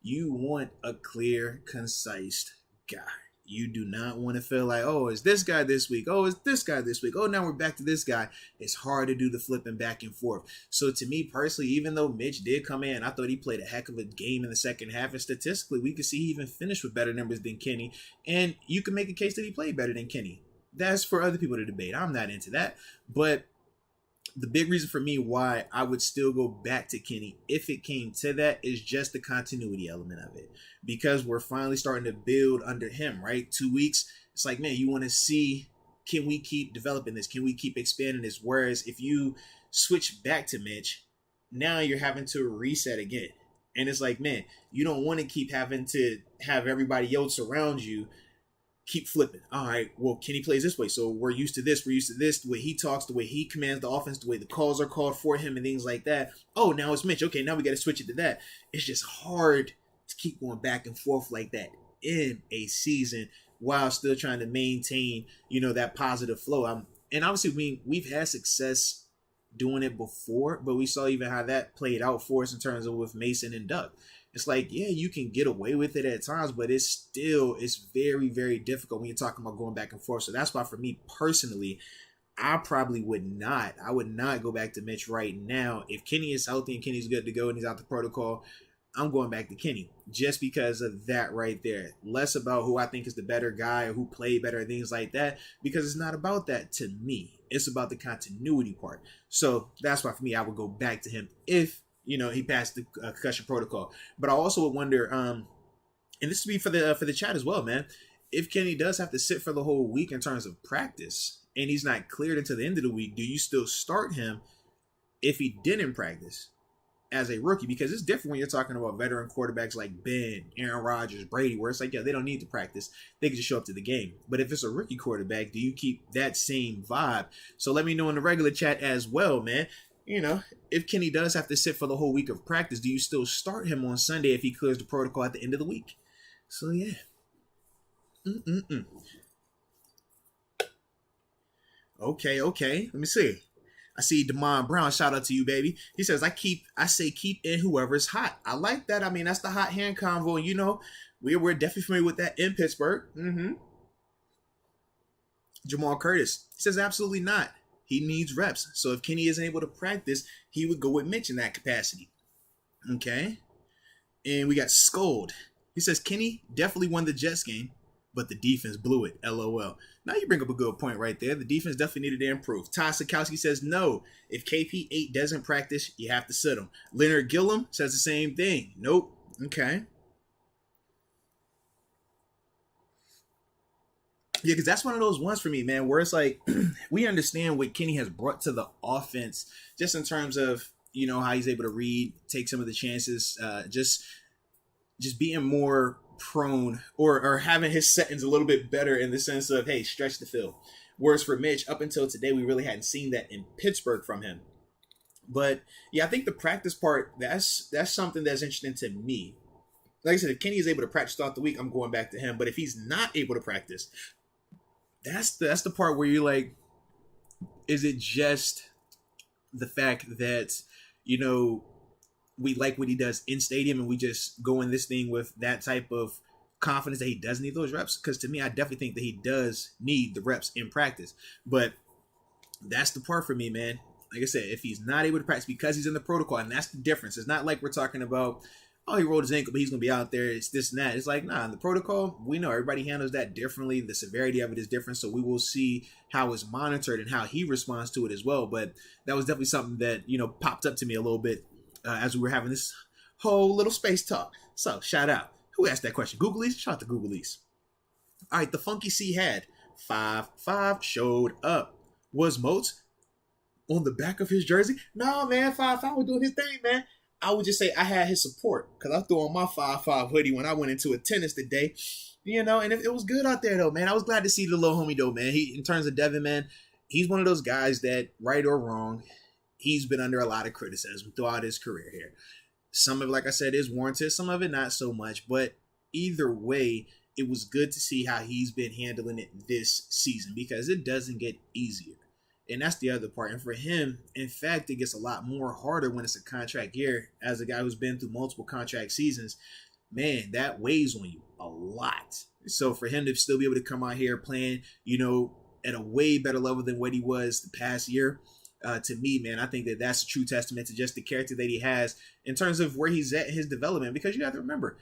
you want a clear, concise guy. You do not want to feel like, oh, it's this guy this week. Oh, it's this guy this week. Oh, now we're back to this guy. It's hard to do the flipping back and forth. So to me personally, even though Mitch did come in, I thought he played a heck of a game in the second half. And statistically, we could see he even finished with better numbers than Kenny. And you can make a case that he played better than Kenny. That's for other people to debate. I'm not into that. But the big reason for me why I would still go back to Kenny if it came to that is just the continuity element of it, because we're finally starting to build under him, right? 2 weeks. It's like, man, you want to see, can we keep developing this? Can we keep expanding this? Whereas if you switch back to Mitch, now you're having to reset again. And it's like, man, you don't want to keep having to have everybody else around you keep flipping. All right, well, Kenny plays this way, so we're used to this. We're used to this, the way he talks, the way he commands the offense, the way the calls are called for him and things like that. Oh, now it's Mitch. Okay, now we got to switch it to that. It's just hard to keep going back and forth like that in a season while still trying to maintain, that positive flow. And obviously, we've had success doing it before, but we saw even how that played out for us in terms of with Mason and Doug. It's like, yeah, you can get away with it at times, but it's very, very difficult when you're talking about going back and forth. So that's why for me personally, I would not go back to Mitch right now. If Kenny is healthy and Kenny's good to go and he's out the protocol, I'm going back to Kenny just because of that right there. Less about who I think is the better guy or who played better and things like that, because it's not about that to me. It's about the continuity part. So that's why for me, I would go back to him if he passed the concussion protocol. But I also would wonder, and this would be for the chat as well, man. If Kenny does have to sit for the whole week in terms of practice, and he's not cleared until the end of the week, do you still start him if he didn't practice as a rookie? Because it's different when you're talking about veteran quarterbacks like Ben, Aaron Rodgers, Brady, where it's like, yeah, they don't need to practice. They can just show up to the game. But if it's a rookie quarterback, do you keep that same vibe? So let me know in the regular chat as well, man. If Kenny does have to sit for the whole week of practice, do you still start him on Sunday if he clears the protocol at the end of the week? So, yeah. Okay. Let me see. I see Damon Brown. Shout out to you, baby. He says, I say keep in whoever's hot. I like that. I mean, that's the hot hand convo. We're definitely familiar with that in Pittsburgh. Jamal Curtis. He says, absolutely not. He needs reps. So if Kenny isn't able to practice, he would go with Mitch in that capacity. Okay. And we got Scold. He says, Kenny definitely won the Jets game, but the defense blew it. LOL. Now you bring up a good point right there. The defense definitely needed to improve. Ty Sikowski says, no. If KP8 doesn't practice, you have to sit him. Leonard Gillum says the same thing. Nope. Okay. Yeah, because that's one of those ones for me, man, where it's like we understand what Kenny has brought to the offense just in terms of, how he's able to read, take some of the chances, just being more prone or having his settings a little bit better in the sense of, hey, stretch the field. Whereas for Mitch, up until today, we really hadn't seen that in Pittsburgh from him. But, yeah, I think the practice part, that's something that's interesting to me. Like I said, if Kenny is able to practice throughout the week, I'm going back to him. But if he's not able to practice, that's the part where you're like, is it just the fact that, we like what he does in stadium and we just go in this thing with that type of confidence that he does need those reps? Because to me, I definitely think that he does need the reps in practice. But that's the part for me, man. Like I said, if he's not able to practice because he's in the protocol, and that's the difference. It's not like we're talking about, oh, he rolled his ankle, but he's going to be out there. It's this and that. It's like, nah, in the protocol, we know everybody handles that differently. The severity of it is different. So we will see how it's monitored and how he responds to it as well. But that was definitely something that, popped up to me a little bit as we were having this whole little space talk. So shout out. Who asked that question? Googlies? Shout out to Googlies. All right, the Funky C had 5-5 showed up. Was Moats on the back of his jersey? No, man, 5-5 was doing his thing, man. I would just say I had his support because I threw on my 5-5 hoodie when I went into attendance today, and it was good out there, though, man. I was glad to see the little homie, though, man. He, in terms of Devin, man, he's one of those guys that, right or wrong, he's been under a lot of criticism throughout his career here. Some of it, like I said, is warranted. Some of it not so much. But either way, it was good to see how he's been handling it this season because it doesn't get easier. And that's the other part. And for him, in fact, it gets a lot more harder when it's a contract year. As a guy who's been through multiple contract seasons, man, that weighs on you a lot. So for him to still be able to come out here playing, at a way better level than what he was the past year, to me, man, I think that that's a true testament to just the character that he has in terms of where he's at in his development. Because you have to remember,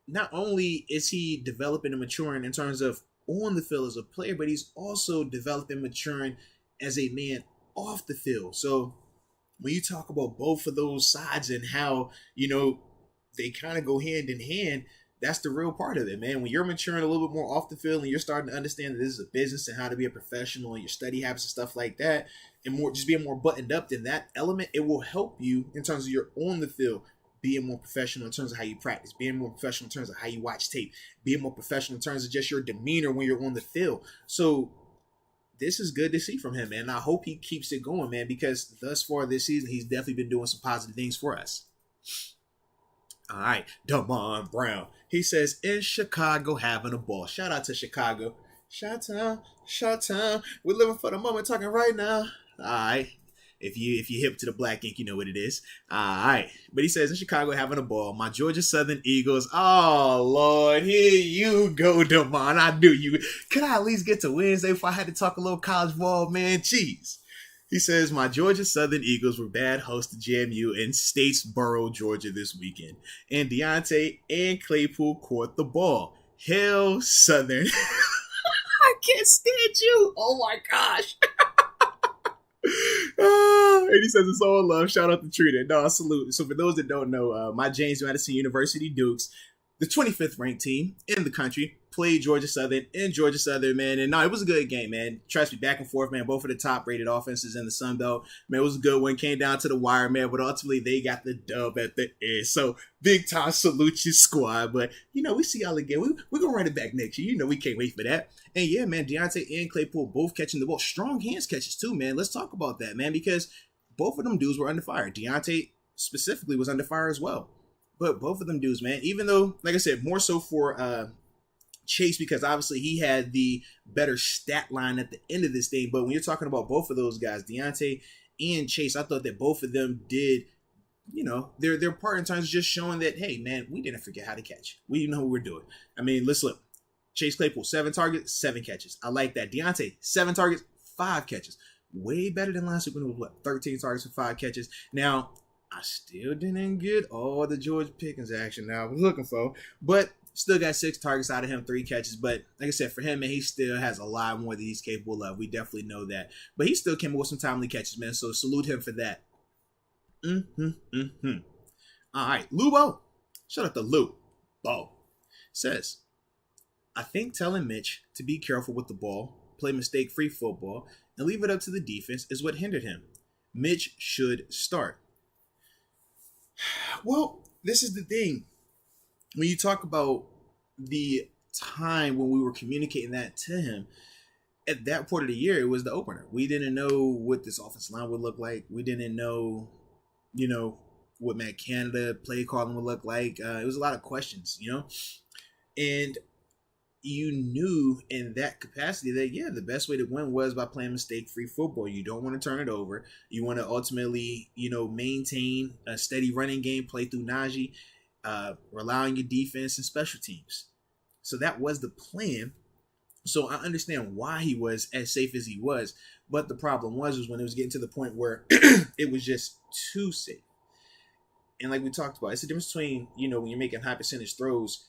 not only is he developing and maturing in terms of on the field as a player, but he's also developing, maturing as a man off the field. So when you talk about both of those sides and how, they kind of go hand in hand, that's the real part of it, man. When you're maturing a little bit more off the field and you're starting to understand that this is a business and how to be a professional and your study habits and stuff like that, and more just being more buttoned up in that element, it will help you in terms of your on the field, being more professional in terms of how you practice, being more professional in terms of how you watch tape, being more professional in terms of just your demeanor when you're on the field. So this is good to see from him, man. I hope he keeps it going, man, because thus far this season, he's definitely been doing some positive things for us. All right, Damon Brown. He says, in Chicago having a ball. Shout out to Chicago. Shot-town. We're living for the moment, talking right now. All right. If you hip to the black ink, you know what it is. All right. But he says, in Chicago having a ball. My Georgia Southern Eagles. Oh, Lord. Here you go, Damon. I knew you. Could I at least get to Wednesday before I had to talk a little college ball, man? Jeez. He says, my Georgia Southern Eagles were bad hosts to JMU in Statesboro, Georgia this weekend. And Deontay and Claypool caught the ball. Hell, Southern. I can't stand you. Oh, my gosh. And he says it's all love. Shout out to Trina. No, salute. So for those that don't know, my James Madison University Dukes, the 25th ranked team in the country, played Georgia Southern in Georgia Southern, man. And no, it was a good game, man. Trust me, back and forth, man. Both of the top rated offenses in the Sun Belt. Man, it was a good one. Came down to the wire, man. But ultimately, they got the dub at the end. So big time salute your squad. But, we see y'all again. We're going to run it back next year. We can't wait for that. And yeah, man, Deontay and Claypool both catching the ball. Strong hands catches too, man. Let's talk about that, man, because both of them dudes were under fire. Deontay specifically was under fire as well. But both of them dudes, man, even though, like I said, more so for Chase, because obviously he had the better stat line at the end of this thing. But when you're talking about both of those guys, Deontay and Chase, I thought that both of them did, their part in terms of just showing that, hey, man, we didn't forget how to catch. We know what we're doing. I mean, let's look. Chase Claypool, 7 targets, 7 catches. I like that. Deontay, 7 targets, 5 catches. Way better than last week when it was, 13 targets for 5 catches. Now, I still didn't get all the George Pickens action that I was looking for, but still got 6 targets out of him, 3 catches. But like I said, for him, man, he still has a lot more that he's capable of. We definitely know that. But he still came up with some timely catches, man. So salute him for that. All right, Lubo. Shout out to Lou. Bo. Says, I think telling Mitch to be careful with the ball, play mistake-free football, and leave it up to the defense is what hindered him. Mitch should start. Well, this is the thing. When you talk about the time when we were communicating that to him, at that point of the year, it was the opener. We didn't know what this offensive line would look like. We didn't know, what Matt Canada play calling would look like. It was a lot of questions, and you knew in that capacity that, yeah, the best way to win was by playing mistake-free football. You don't want to turn it over. You want to ultimately, maintain a steady running game, play through Najee, rely on your defense and special teams. So that was the plan. So I understand why he was as safe as he was. But the problem was when it was getting to the point where it was just too safe. And like we talked about, it's the difference between, when you're making high percentage throws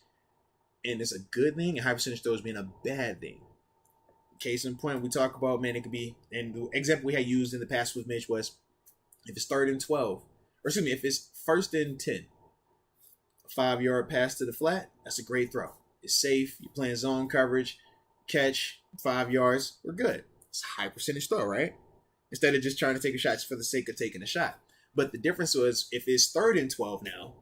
and it's a good thing, and high percentage throws being a bad thing. Case in point, we talk about, man, it could be, and the example we had used in the past with Mitch was if it's 3rd and 12, if it's 1st and 10, a 5-yard pass to the flat, that's a great throw. It's safe. You're playing zone coverage, catch 5 yards. We're good. It's a high percentage throw, right? Instead of just trying to take a shot just for the sake of taking a shot. But the difference was if it's 3rd and 12 now,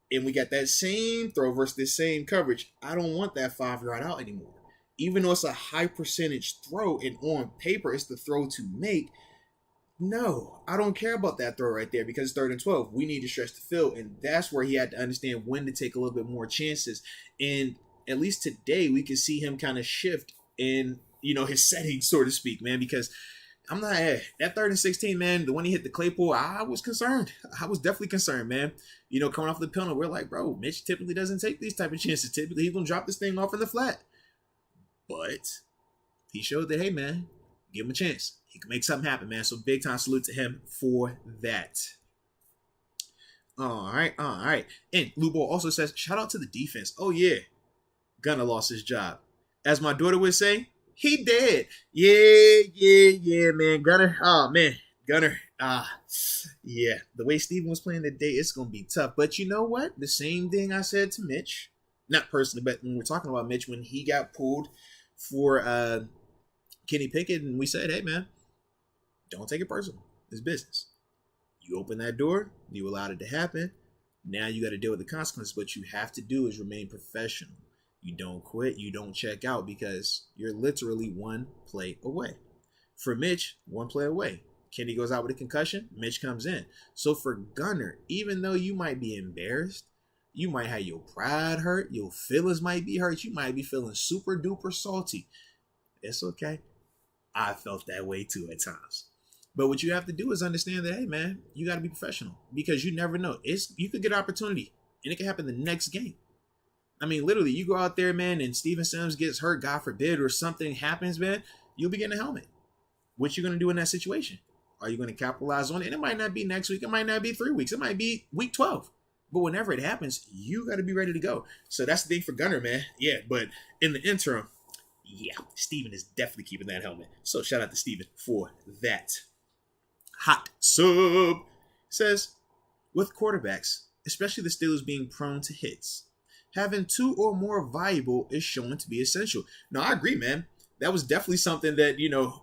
and we got that same throw versus this same coverage, I don't want that 5-yard out anymore. Even though it's a high percentage throw and on paper it's the throw to make, No, I don't care about that throw right there because it's 3rd and 12. We need to stretch the field. And that's where he had to understand when to take a little bit more chances. And at least today, we can see him kind of shift in, his settings, so to speak, man, because I'm not that 3rd and 16, man. The one he hit the Claypool, I was concerned. I was definitely concerned, man. Coming off the penalty, we're like, bro, Mitch typically doesn't take these type of chances. Typically, he's gonna drop this thing off in the flat. But he showed that, hey, man, give him a chance. He can make something happen, man. So big time salute to him for that. All right. And Lubo also says, shout out to the defense. Oh yeah, Gunner lost his job. As my daughter would say, he dead. Yeah, man. Gunner. Oh, man. Gunner. Yeah. The way Steven was playing today, it's going to be tough. But you know what? The same thing I said to Mitch. Not personally, but when we're talking about Mitch, when he got pulled for Kenny Pickett, and we said, hey, man, don't take it personal. It's business. You open that door. You allowed it to happen. Now you got to deal with the consequences. What you have to do is remain professional. You don't quit. You don't check out because you're literally one play away. For Mitch, one play away. Kenny goes out with a concussion. Mitch comes in. So for Gunner, even though you might be embarrassed, you might have your pride hurt. Your feelings might be hurt. You might be feeling super duper salty. It's okay. I felt that way too at times. But what you have to do is understand that, hey, man, you got to be professional because you never know. You could get an opportunity and it could happen the next game. I mean, literally, you go out there, man, and Steven Sims gets hurt, God forbid, or something happens, man, you'll be getting a helmet. What you going to do in that situation? Are you going to capitalize on it? And it might not be next week. It might not be 3 weeks. It might be week 12. But whenever it happens, you got to be ready to go. So that's the thing for Gunner, man. Yeah, but in the interim, yeah, Steven is definitely keeping that helmet. So shout out to Steven for that. Hot sub says, with quarterbacks, especially the Steelers being prone to hits, having 2 or more valuable is shown to be essential. No, I agree, man. That was definitely something that,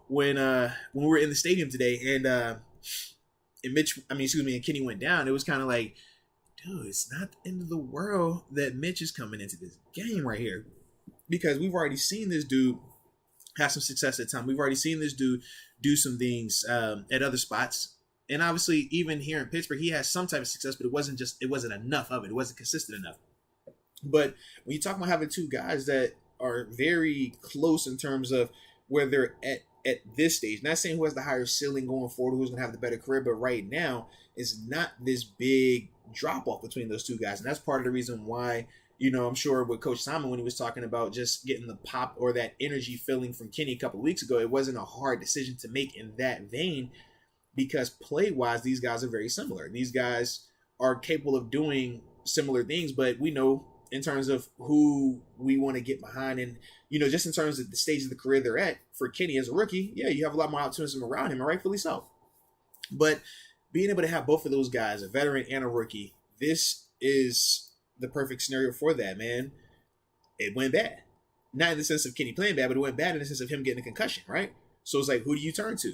when we were in the stadium today and Kenny went down, it was kind of like, dude, it's not the end of the world that Mitch is coming into this game right here. Because we've already seen this dude have some success at times. We've already seen this dude do some things at other spots. And obviously, even here in Pittsburgh, he has some type of success, but it wasn't enough of it. It wasn't consistent enough. But when you talk about having 2 guys that are very close in terms of where they're at this stage, not saying who has the higher ceiling going forward, who's going to have the better career, but right now it's not this big drop off between those 2 guys. And that's part of the reason why, I'm sure with Coach Simon, when he was talking about just getting the pop or that energy feeling from Kenny a couple of weeks ago, it wasn't a hard decision to make in that vein because play-wise, these guys are very similar. These guys are capable of doing similar things, but we know in terms of who we want to get behind and, just in terms of the stage of the career they're at, for Kenny as a rookie, yeah, you have a lot more optimism around him, and rightfully so. But being able to have both of those guys, a veteran and a rookie, this is the perfect scenario for that, man. It went bad. Not in the sense of Kenny playing bad, but it went bad in the sense of him getting a concussion, right? So it's like, who do you turn to?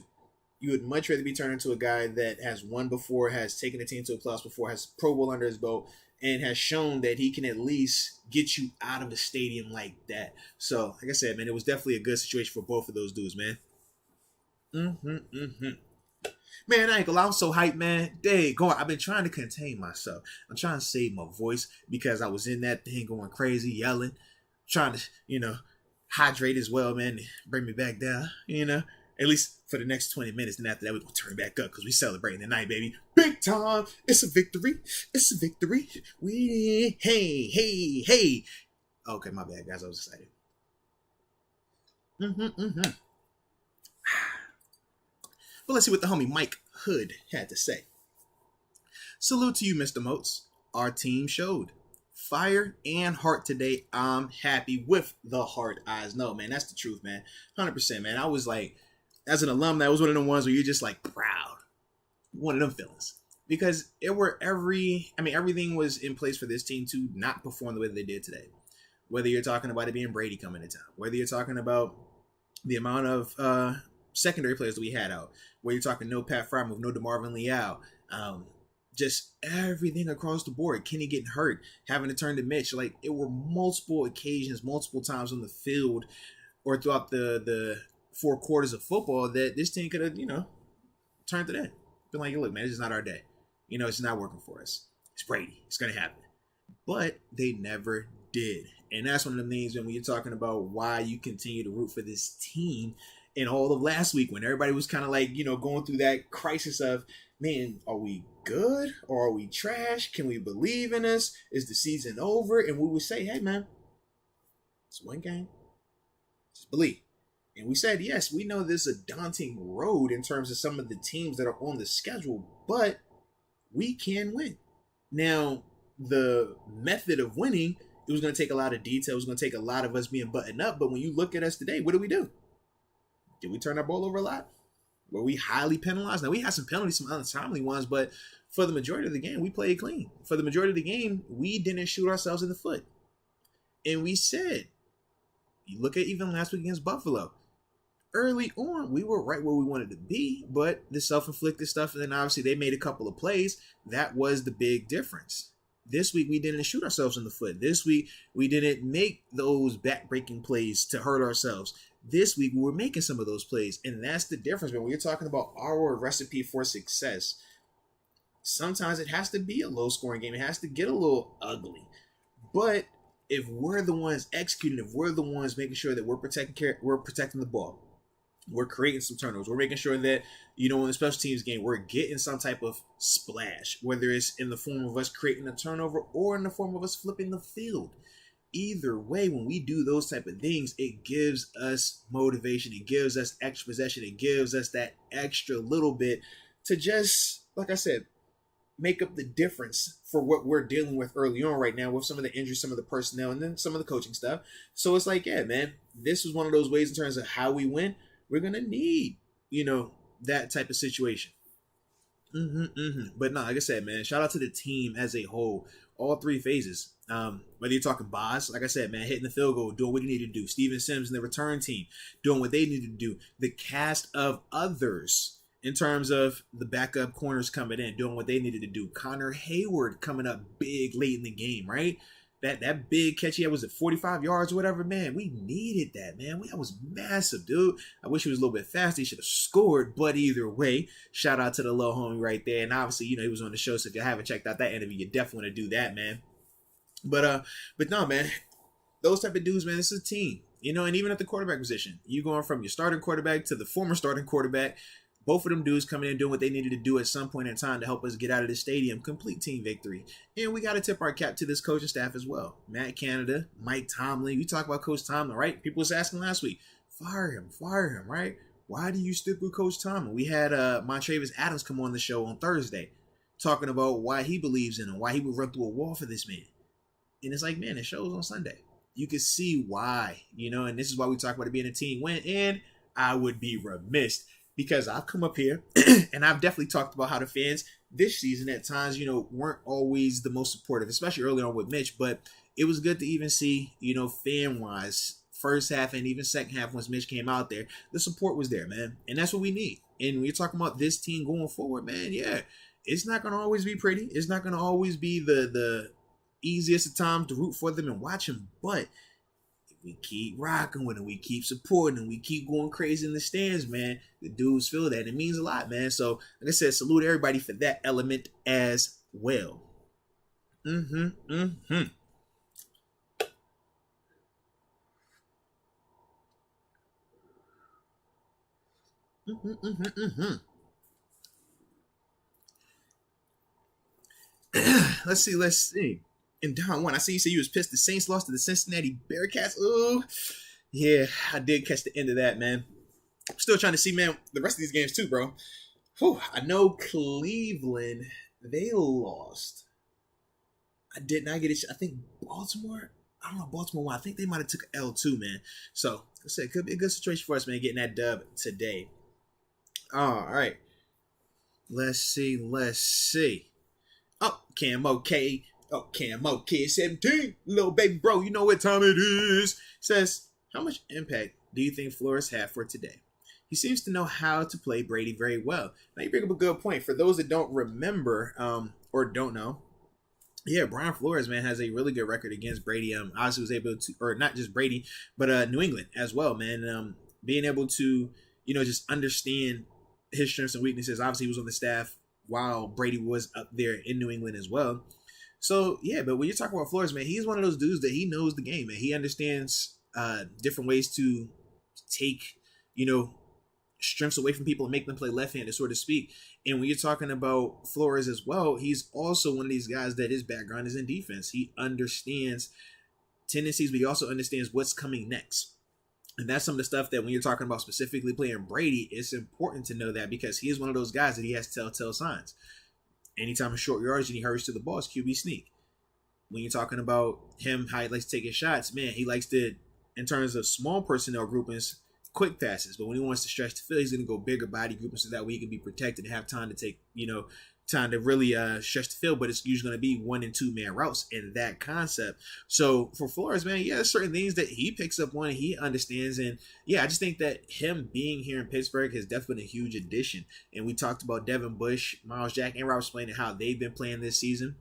You would much rather be turning to a guy that has won before, has taken a team to a playoffs before, has Pro Bowl under his belt, and has shown that he can at least get you out of the stadium like that. So, like I said, man, it was definitely a good situation for both of those dudes, man. Man, I ain't gonna lie, I'm so hyped, man. I've been trying to contain myself. I'm trying to save my voice because I was in that thing going crazy, yelling, trying to, hydrate as well, man, bring me back down, at least for the next 20 minutes. Then after that, we're going to turn back up because we celebrating tonight, baby. Big time. It's a victory. It's a victory. Hey. Okay, my bad, guys. I was excited. But let's see what the homie Mike Hood had to say. Salute to you, Mr. Moats. Our team showed fire and heart today. I'm happy with the heart eyes. No, man, that's the truth, man. 100%, man. I was like, as an alum, that was one of the ones where you're just like proud. One of them feelings. Because everything was in place for this team to not perform the way that they did today. Whether you're talking about it being Brady coming to town, whether you're talking about the amount of secondary players that we had out, whether you're talking no Pat Frymouth, no DeMarvin Leal, just everything across the board. Kenny getting hurt, having to turn to Mitch. Like, it were multiple occasions, multiple times on the field or throughout the 4 quarters of football that this team could have, turned it in. Been like, look, man, it's just not our day. It's not working for us. It's Brady. It's going to happen. But they never did. And that's one of the things when you're talking about why you continue to root for this team. And all of last week when everybody was kind of like, going through that crisis of, man, are we good or are we trash? Can we believe in us? Is the season over? And we would say, hey, man, it's one game. Just believe. And we said, yes, we know this is a daunting road in terms of some of the teams that are on the schedule, but we can win. Now, the method of winning, it was going to take a lot of detail. It was going to take a lot of us being buttoned up. But when you look at us today, what do? Did we turn our ball over a lot? Were we highly penalized? Now, we had some penalties, some untimely ones, but for the majority of the game, we played clean. For the majority of the game, we didn't shoot ourselves in the foot. And we said, you look at even last week against Buffalo, early on, we were right where we wanted to be, but the self-inflicted stuff, and then obviously they made a couple of plays. That was the big difference. This week, we didn't shoot ourselves in the foot. This week, we didn't make those back-breaking plays to hurt ourselves. This week, we were making some of those plays, and that's the difference. But when you're talking about our recipe for success, sometimes it has to be a low-scoring game. It has to get a little ugly. But if we're the ones executing, if we're the ones making sure that we're protecting the ball, we're creating some turnovers, we're making sure that, in the special teams game, we're getting some type of splash, whether it's in the form of us creating a turnover or in the form of us flipping the field. Either way, when we do those type of things, it gives us motivation. It gives us extra possession. It gives us that extra little bit to just, like I said, make up the difference for what we're dealing with early on right now with some of the injuries, some of the personnel, and then some of the coaching stuff. So it's like, yeah, man, this is one of those ways in terms of how we win. We're going to need, that type of situation. But no, like I said, man, shout out to the team as a whole, all three phases. Whether you're talking Boz, like I said, man, hitting the field goal, doing what you need to do. Steven Sims and the return team, doing what they need to do. The cast of others in terms of the backup corners coming in, doing what they needed to do. Connor Hayward coming up big late in the game, right? That big catch he had, was it 45 yards or whatever, man? We needed that, man. That was massive, dude. I wish he was a little bit faster. He should have scored, but either way, shout out to the little homie right there. And obviously, he was on the show, so if you haven't checked out that interview, you definitely want to do that, man. But no, man, those type of dudes, man, this is a team, and even at the quarterback position, you going from your starting quarterback to the former starting quarterback, both of them dudes coming in doing what they needed to do at some point in time to help us get out of the stadium. Complete team victory. And we got to tip our cap to this coaching staff as well. Matt Canada, Mike Tomlin. We talk about Coach Tomlin, right? People was asking last week, fire him, right? Why do you stick with Coach Tomlin? We had Montravius Adams come on the show on Thursday talking about why he believes in him, why he would run through a wall for this man. And it's like, man, it shows on Sunday. You can see why, and this is why we talk about it being a team win. And I would be remiss because I've come up here and I've definitely talked about how the fans this season at times, weren't always the most supportive, especially early on with Mitch. But it was good to even see, fan-wise, first half and even second half once Mitch came out there, the support was there, man. And that's what we need. And when you're talking about this team going forward, man, yeah, it's not going to always be pretty. It's not going to always be the easiest of times to root for them and watch them. But we keep rocking with them, we keep supporting them, we keep going crazy in the stands, man. The dudes feel that. It means a lot, man. So, like I said, salute everybody for that element as well. Let's see. In down one, I see you say you was pissed the Saints lost to the Cincinnati Bearcats. Oh, yeah, I did catch the end of that, man. I'm still trying to see, man, the rest of these games too, bro. Whew, I know Cleveland, they lost. I did not get it. I think Baltimore, I don't know, Baltimore won. I think they might have took an L too, man. So, like I said, it could be a good situation for us, man, getting that dub today. All right. Let's see. Oh, Cam OK. Oh, Camo Kid 17, little baby bro, you know what time it is. Says, how much impact do you think Flores had for today? He seems to know how to play Brady very well. Now, you bring up a good point. For those that don't remember or don't know, yeah, Brian Flores, man, has a really good record against Brady. Obviously was able to, or not just Brady, but New England as well, man. Being able to, just understand his strengths and weaknesses. Obviously, he was on the staff while Brady was up there in New England as well. So yeah, but when you're talking about Flores, man, he's one of those dudes that he knows the game, man. He understands different ways to take, you know, strengths away from people and make them play left-handed, so to speak. And when you're talking about Flores as well, he's also one of these guys that his background is in defense. He understands tendencies, but he also understands what's coming next. And that's some of the stuff that when you're talking about specifically playing Brady, it's important to know that because he is one of those guys that he has telltale signs. Anytime in short yardage and he hurries to the ball, it's QB sneak. When you're talking about him, how he likes to take his shots, man, he likes to, in terms of small personnel groupings, quick passes. But when he wants to stretch the field, he's going to go bigger body groupings so that way he can be protected and have time to take, time to really stretch the field. But it's usually going to be 1 and 2 man routes in that concept. So for Flores, man, yeah, there's certain things that he picks up on and he understands. And yeah, I just think that him being here in Pittsburgh has definitely been a huge addition. And we talked about Devin Bush, Miles Jack, and Rob explaining how they've been playing this season.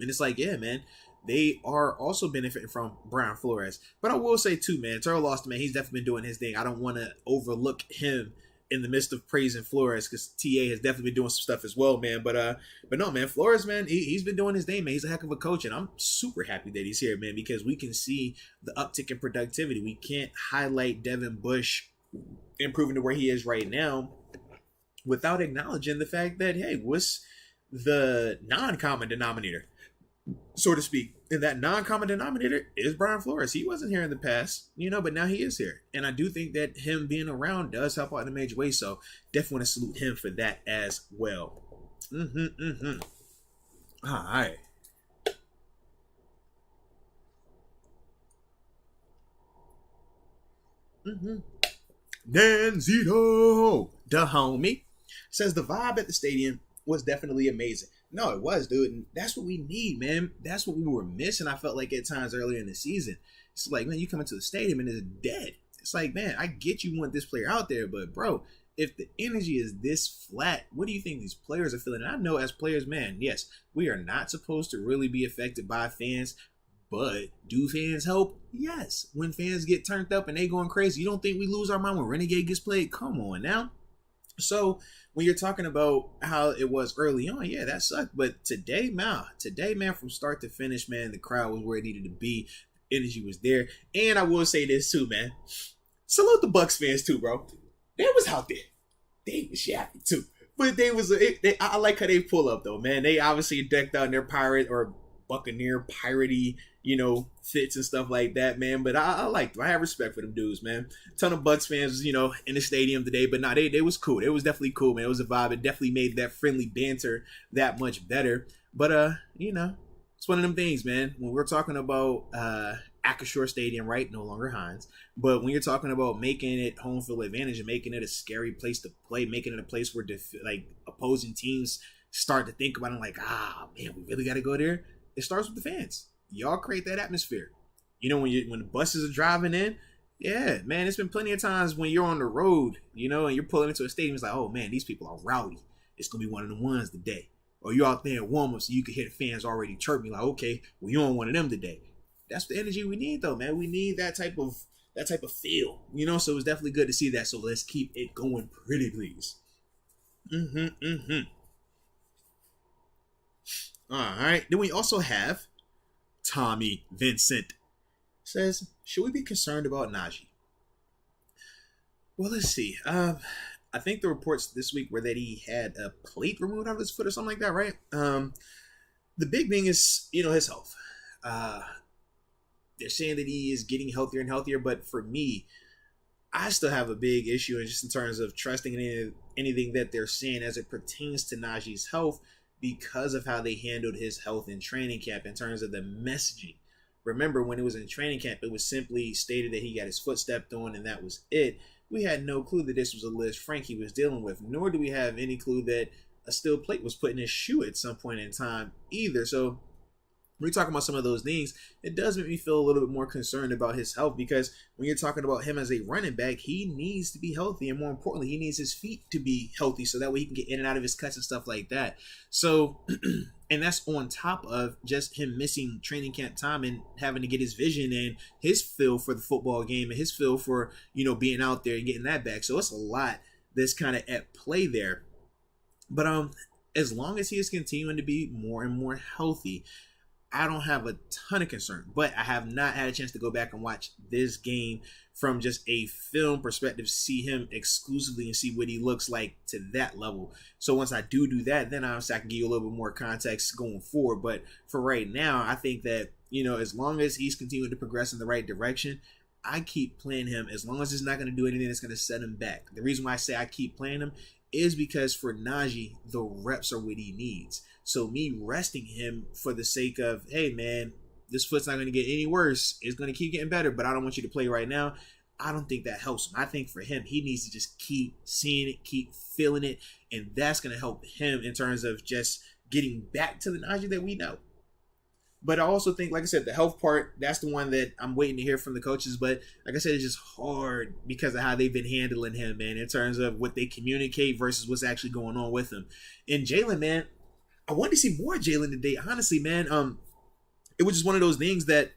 And it's like, yeah, man, they are also benefiting from Brian Flores. But I will say, too, man, Terrell Austin, man, he's definitely been doing his thing. I don't want to overlook him in the midst of praising Flores because TA has definitely been doing some stuff as well, man. But no, man, Flores, man, he's been doing his thing, man. He's a heck of a coach, and I'm super happy that he's here, man, because we can see the uptick in productivity. We can't highlight Devin Bush improving to where he is right now without acknowledging the fact that, hey, what's the non-common denominator, so to speak? And that non-common denominator is Brian Flores. He wasn't here in the past, but now he is here. And I do think that him being around does help out in a major way. So definitely want to salute him for that as well. All right. Danzito, the homie, says the vibe at the stadium was definitely amazing. No, it was, dude. And that's what we need, man. That's what we were missing, I felt like, at times earlier in the season. It's like, man, you come into the stadium and it's dead. It's like, man, I get you want this player out there, but, bro, if the energy is this flat, what do you think these players are feeling? And I know as players, man, yes, we are not supposed to really be affected by fans, but do fans help? Yes. When fans get turned up and they going crazy, you don't think we lose our mind when Renegade gets played? Come on now. So when you're talking about how it was early on, yeah, that sucked. But today, man, from start to finish, man, the crowd was where it needed to be. The energy was there. And I will say this too, man. Salute the Bucs fans too, bro. They was out there. They was happy too. But I like how they pull up though, man. They obviously decked out in their pirate or Buccaneer piratey, fits and stuff like that, man. But I like them. I have respect for them dudes, man. A ton of Bucs fans, in the stadium today. But nah, they was cool. It was definitely cool, man. It was a vibe. It definitely made that friendly banter that much better. But it's one of them things, man. When we're talking about Acrisure Stadium, right? No longer Heinz. But when you're talking about making it home field advantage and making it a scary place to play, making it a place where opposing teams start to think about it like, man, we really got to go there. It starts with the fans. Y'all create that atmosphere. When the buses are driving in, yeah, man, it's been plenty of times when you're on the road, and you're pulling into a stadium, it's like, oh man, these people are rowdy. It's gonna be one of the ones today. Or you're out there in warm up so you can hear the fans already chirping like, okay, well, you're on one of them today. That's the energy we need though, man. We need that type of feel, so it's definitely good to see that. So let's keep it going pretty please. All right. Then we also have Tommy Vincent says, should we be concerned about Najee? Well, let's see. I think the reports this week were that he had a plate removed out of his foot or something like that, right? The big thing is, his health. They're saying that he is getting healthier and healthier, but for me, I still have a big issue in terms of trusting in anything that they're saying as it pertains to Najee's health, because of how they handled his health in training camp in terms of the messaging. Remember, when it was in training camp, it was simply stated that he got his foot stepped on and that was it. We had no clue that this was a Liz Frank he was dealing with, nor do we have any clue that a steel plate was put in his shoe at some point in time either. So when you're talking about some of those things, it does make me feel a little bit more concerned about his health, because when you're talking about him as a running back, he needs to be healthy, and more importantly, he needs his feet to be healthy so that way he can get in and out of his cuts and stuff like that. So, and that's on top of just him missing training camp time and having to get his vision and his feel for the football game and his feel for, being out there and getting that back. So it's a lot that's kind of at play there. But as long as he is continuing to be more and more healthy, I don't have a ton of concern. But I have not had a chance to go back and watch this game from just a film perspective, see him exclusively and see what he looks like to that level. So once I do that, then obviously I can give you a little bit more context going forward. But for right now, I think that, as long as he's continuing to progress in the right direction, I keep playing him as long as it's not going to do anything that's going to set him back. The reason why I say I keep playing him is because for Najee, the reps are what he needs. So me resting him for the sake of, hey man, this foot's not going to get any worse. It's going to keep getting better, but I don't want you to play right now. I don't think that helps him. I think for him, he needs to just keep seeing it, keep feeling it, and that's going to help him in terms of just getting back to the Najee that we know. But I also think, like I said, the health part, that's the one that I'm waiting to hear from the coaches. But like I said, it's just hard because of how they've been handling him, man, in terms of what they communicate versus what's actually going on with him. And Jalen, man, I wanted to see more Jalen today. Honestly, man, it was just one of those things that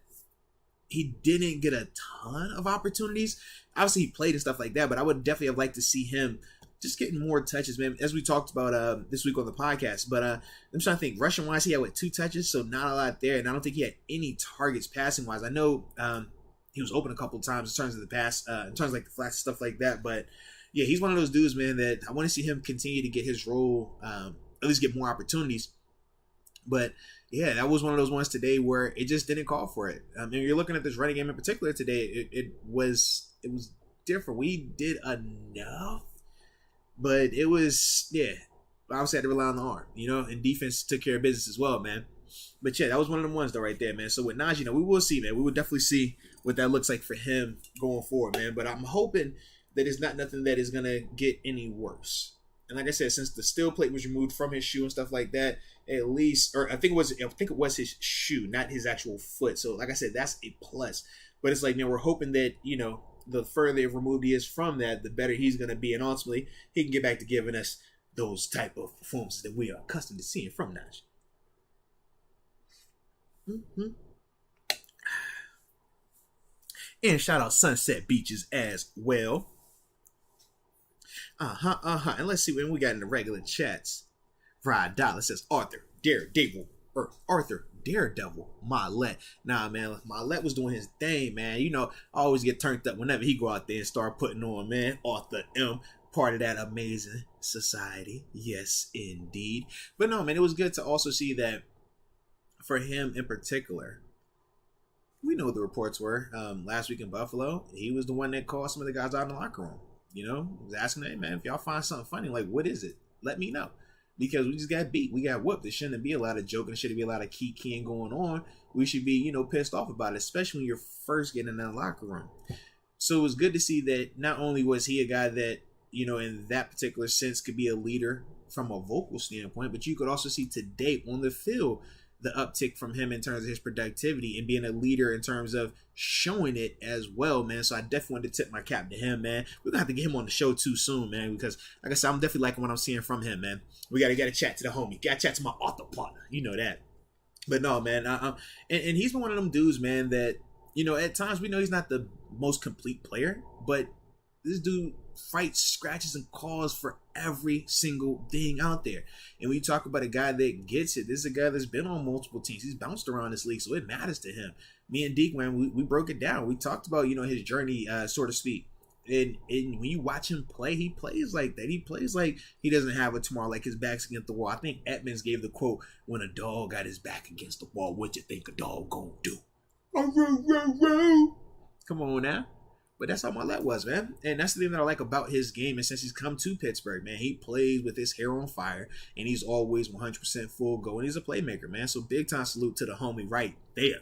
he didn't get a ton of opportunities. Obviously, he played and stuff like that, but I would definitely have liked to see him just getting more touches, man, as we talked about this week on the podcast. But I'm trying to think, rushing wise, he had 2 touches, so not a lot there, and I don't think he had any targets passing wise. I know he was open a couple of times in terms of the pass, in terms of like the flats and stuff like that. But yeah, he's one of those dudes, man, that I want to see him continue to get his role, at least get more opportunities. But yeah, that was one of those ones today where it just didn't call for it. And you're looking at this running game in particular today, it was different. We did enough. But it was, obviously had to rely on the arm, and defense took care of business as well, man. But yeah, that was one of them ones though right there, man. So with Najee, we will see, man. We will definitely see what that looks like for him going forward, man. But I'm hoping that it's not nothing that is going to get any worse. And like I said, since the steel plate was removed from his shoe and stuff like that, at least, or I think it was his shoe, not his actual foot. So like I said, that's a plus. But it's like, man, we're hoping that, the further removed he is from that, the better he's going to be. And ultimately, he can get back to giving us those type of performances that we are accustomed to seeing from Najee. Mm-hmm. And shout out Sunset Beaches as well. And let's see when we got in the regular chats. Fried Dollar says Arthur Daredevil Mollett. Nah, man, Mollett was doing his thing, man. I always get turned up whenever he go out there and start putting on, man. Arthur M, part of that amazing society. Yes, indeed. But no, man, it was good to also see that for him in particular, we know what the reports were. Last week in Buffalo, he was the one that called some of the guys out in the locker room. Was asking, hey, man, if y'all find something funny, like, what is it? Let me know. Because we just got beat. We got whooped. There shouldn't be a lot of joking. There shouldn't be a lot of keying going on. We should be, pissed off about it, especially when you're first getting in that locker room. So it was good to see that not only was he a guy that, in that particular sense could be a leader from a vocal standpoint, but you could also see today on the field the uptick from him in terms of his productivity and being a leader in terms of showing it as well, man. So I definitely wanted to tip my cap to him, man. We're gonna have to get him on the show too soon, man, because like I said, I'm definitely liking what I'm seeing from him, man. We gotta chat to the homie, gotta chat to my author partner, that. But no, man, and he's been one of them dudes, man, that at times we know he's not the most complete player, but this dude fights, scratches, and claws for every single thing out there. And when you talk about a guy that gets it, this is a guy that's been on multiple teams. He's bounced around this league, so it matters to him. Me and Deke, man, we broke it down. We talked about, his journey, so to speak. And when you watch him play, he plays like that. He plays like he doesn't have a tomorrow, like his back's against the wall. I think Edmonds gave the quote, when a dog got his back against the wall, what you think a dog gonna do? Come on now. But that's how Mollett was, man. And that's the thing that I like about his game. And since he's come to Pittsburgh, man, he plays with his hair on fire. And he's always 100% full go. And he's a playmaker, man. So big time salute to the homie right there.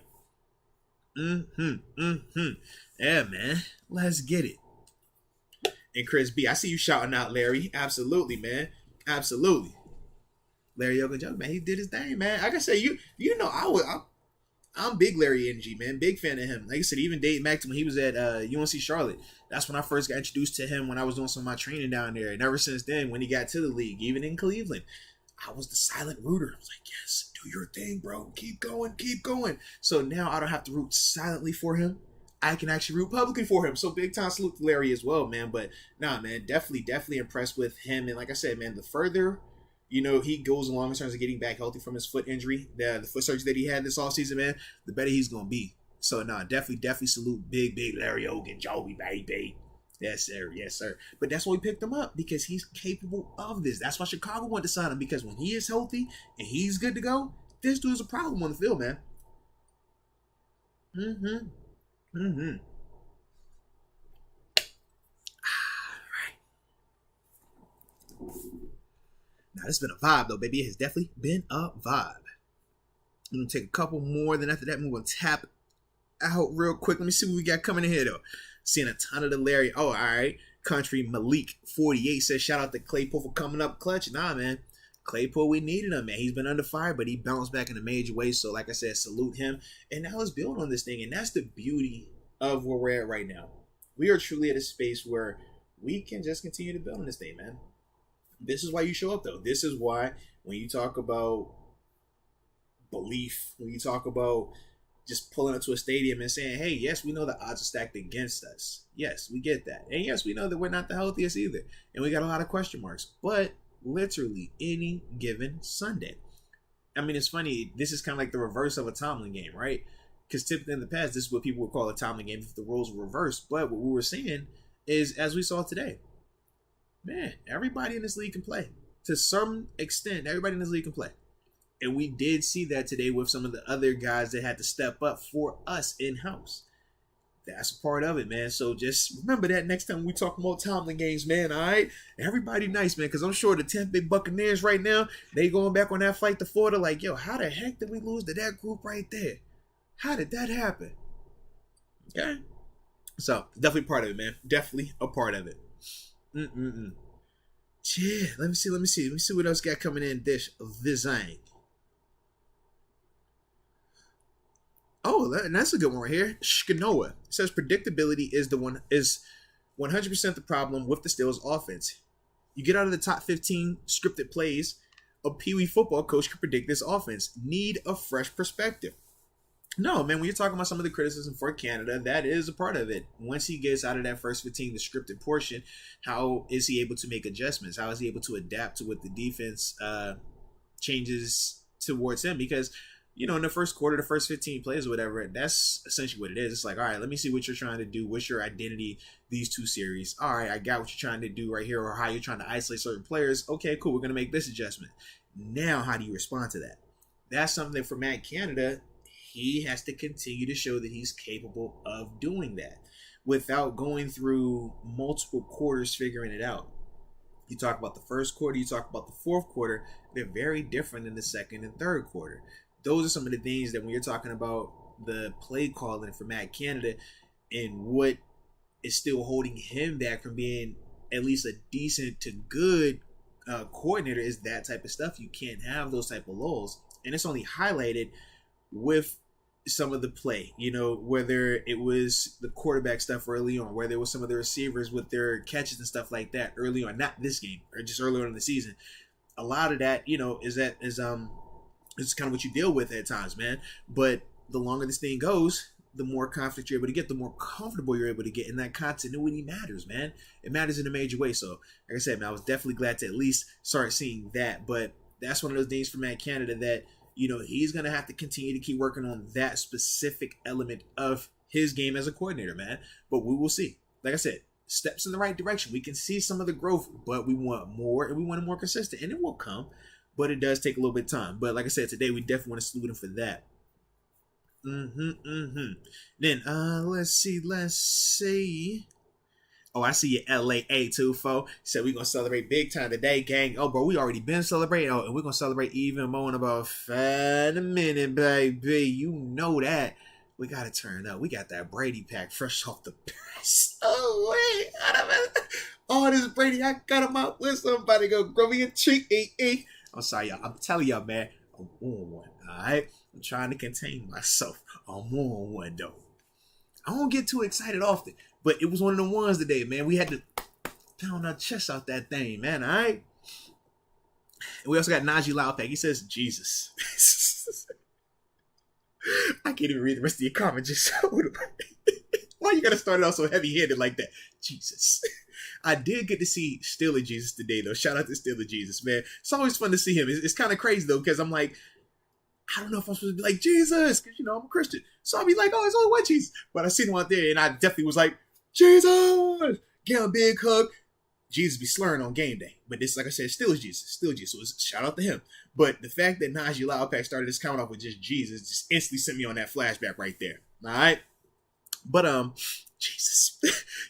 Yeah, man. Let's get it. And Chris B, I see you shouting out, Larry. Absolutely, man. Absolutely. Larry Ogunjobi, man, he did his thing, man. Like I said, I'm big Larry NG, man. Big fan of him. Like I said, even dating back to when he was at UNC Charlotte. That's when I first got introduced to him when I was doing some of my training down there. And ever since then, when he got to the league, even in Cleveland, I was the silent rooter. I was like, yes, do your thing, bro. Keep going, keep going. So now I don't have to root silently for him. I can actually root publicly for him. So big time salute to Larry as well, man. But nah, man, definitely impressed with him. And like I said, man, the further he goes along in terms of getting back healthy from his foot injury, the foot surgery that he had this offseason, man, the better he's gonna be. So nah, definitely salute big Larry Hogan, Joey baby. Yes, sir. Yes, sir. But that's why we picked him up, because he's capable of this. That's why Chicago wanted to sign him, because when he is healthy and he's good to go, this dude's a problem on the field, man. All right. Now, this has been a vibe, though, baby. It has definitely been a vibe. I'm going to take a couple more. Then after that, we're going to tap out real quick. Let me see what we got coming in here, though. Seeing a ton of the Larry. Oh, all right. Country Malik 48 says, shout out to Claypool for coming up clutch. Nah, man. Claypool, we needed him, man. He's been under fire, but he bounced back in a major way. So, like I said, salute him. And now let's build on this thing. And that's the beauty of where we're at right now. We are truly at a space where we can just continue to build on this thing, man. This is why you show up, though. This is why when you talk about belief, when you talk about just pulling up to a stadium and saying, hey, yes, we know the odds are stacked against us. Yes, we get that. And yes, we know that we're not the healthiest either. And we got a lot of question marks. But literally any given Sunday. I mean, it's funny. This is kind of like the reverse of a Tomlin game, right? Because typically in the past, this is what people would call a Tomlin game if the roles were reversed. But what we were saying is, as we saw today, man, everybody in this league can play. To some extent, everybody in this league can play. And we did see that today with some of the other guys that had to step up for us in-house. That's a part of it, man. So just remember that next time we talk about Tomlin games, man, all right? Everybody nice, man, because I'm sure the Tampa Bay Buccaneers right now, they going back on that flight to Florida like, yo, how the heck did we lose to that group right there? How did that happen? Okay? So, definitely part of it, man. Definitely a part of it. Yeah, let me see what else got coming in this design. Oh, that's a good one right here. Shkanoa says predictability is 100% the problem with the Steelers offense. You get out of the top 15 scripted plays, a Pee Wee football coach can predict this offense. Need a fresh perspective. No, man, when you're talking about some of the criticism for Canada, that is a part of it. Once he gets out of that first 15, the scripted portion, how is he able to make adjustments? How is he able to adapt to what the defense changes towards him? Because in the first quarter, the first 15 plays or whatever, that's essentially what it is. It's like, all right, let me see what you're trying to do. What's your identity these two series? All right, I got what you're trying to do right here, or how you're trying to isolate certain players. Okay, cool. We're going to make this adjustment. Now, how do you respond to that? That's something that for Matt Canada, he has to continue to show that he's capable of doing that without going through multiple quarters figuring it out. You talk about the first quarter, you talk about the fourth quarter, they're very different in the second and third quarter. Those are some of the things that when you're talking about the play calling for Matt Canada and what is still holding him back from being at least a decent to good coordinator is that type of stuff. You can't have those type of lulls. And it's only highlighted with some of the play, whether it was the quarterback stuff early on, whether it was some of the receivers with their catches and stuff like that early on, not this game, or just earlier on in the season. A lot of that, it's kind of what you deal with at times, man. But the longer this thing goes, the more confident you're able to get, the more comfortable you're able to get. And that continuity matters, man. It matters in a major way. So, like I said, man, I was definitely glad to at least start seeing that. But that's one of those things for Matt Canada that, he's going to have to continue to keep working on that specific element of his game as a coordinator, man. But we will see. Like I said, steps in the right direction. We can see some of the growth, but we want more, and we want it more consistent. And it will come. But it does take a little bit of time. But like I said, today we definitely want to salute him for that. Then, let's see. Oh, I see your LAA too, fo. Said we're going to celebrate big time today, gang. Oh, bro, we already been celebrating. Oh, and we're going to celebrate even more in about 5 minutes, baby. You know that. We got to turn up. We got that Brady pack fresh off the press. Oh, wait. Oh, this Brady, I got him out with somebody. Go grow me a treat. I'm sorry, y'all. I'm telling y'all, man. I'm on one, all right? I'm trying to contain myself. I'm on one, though. I don't get too excited often, but it was one of the ones today, man. We had to pound our chest out that thing, man, all right? And we also got Najee Loudpack. He says, Jesus. I can't even read the rest of your comment. Just Why you gotta start it out so heavy-handed like that? Jesus. I did get to see Steeler Jesus today, though. Shout out to Steeler Jesus, man. It's always fun to see him. It's kind of crazy, though, because I'm like, I don't know if I'm supposed to be like, Jesus, because, I'm a Christian. So I'll be like, oh, it's only one Jesus. But I seen him out there, and I definitely was like, Jesus! Get him a big hug. Jesus be slurring on game day. But this, like I said, still Jesus. Still Jesus. So it's, shout out to him. But the fact that Najee Loudpack started this count off with just Jesus just instantly sent me on that flashback right there. All right? But, Jesus.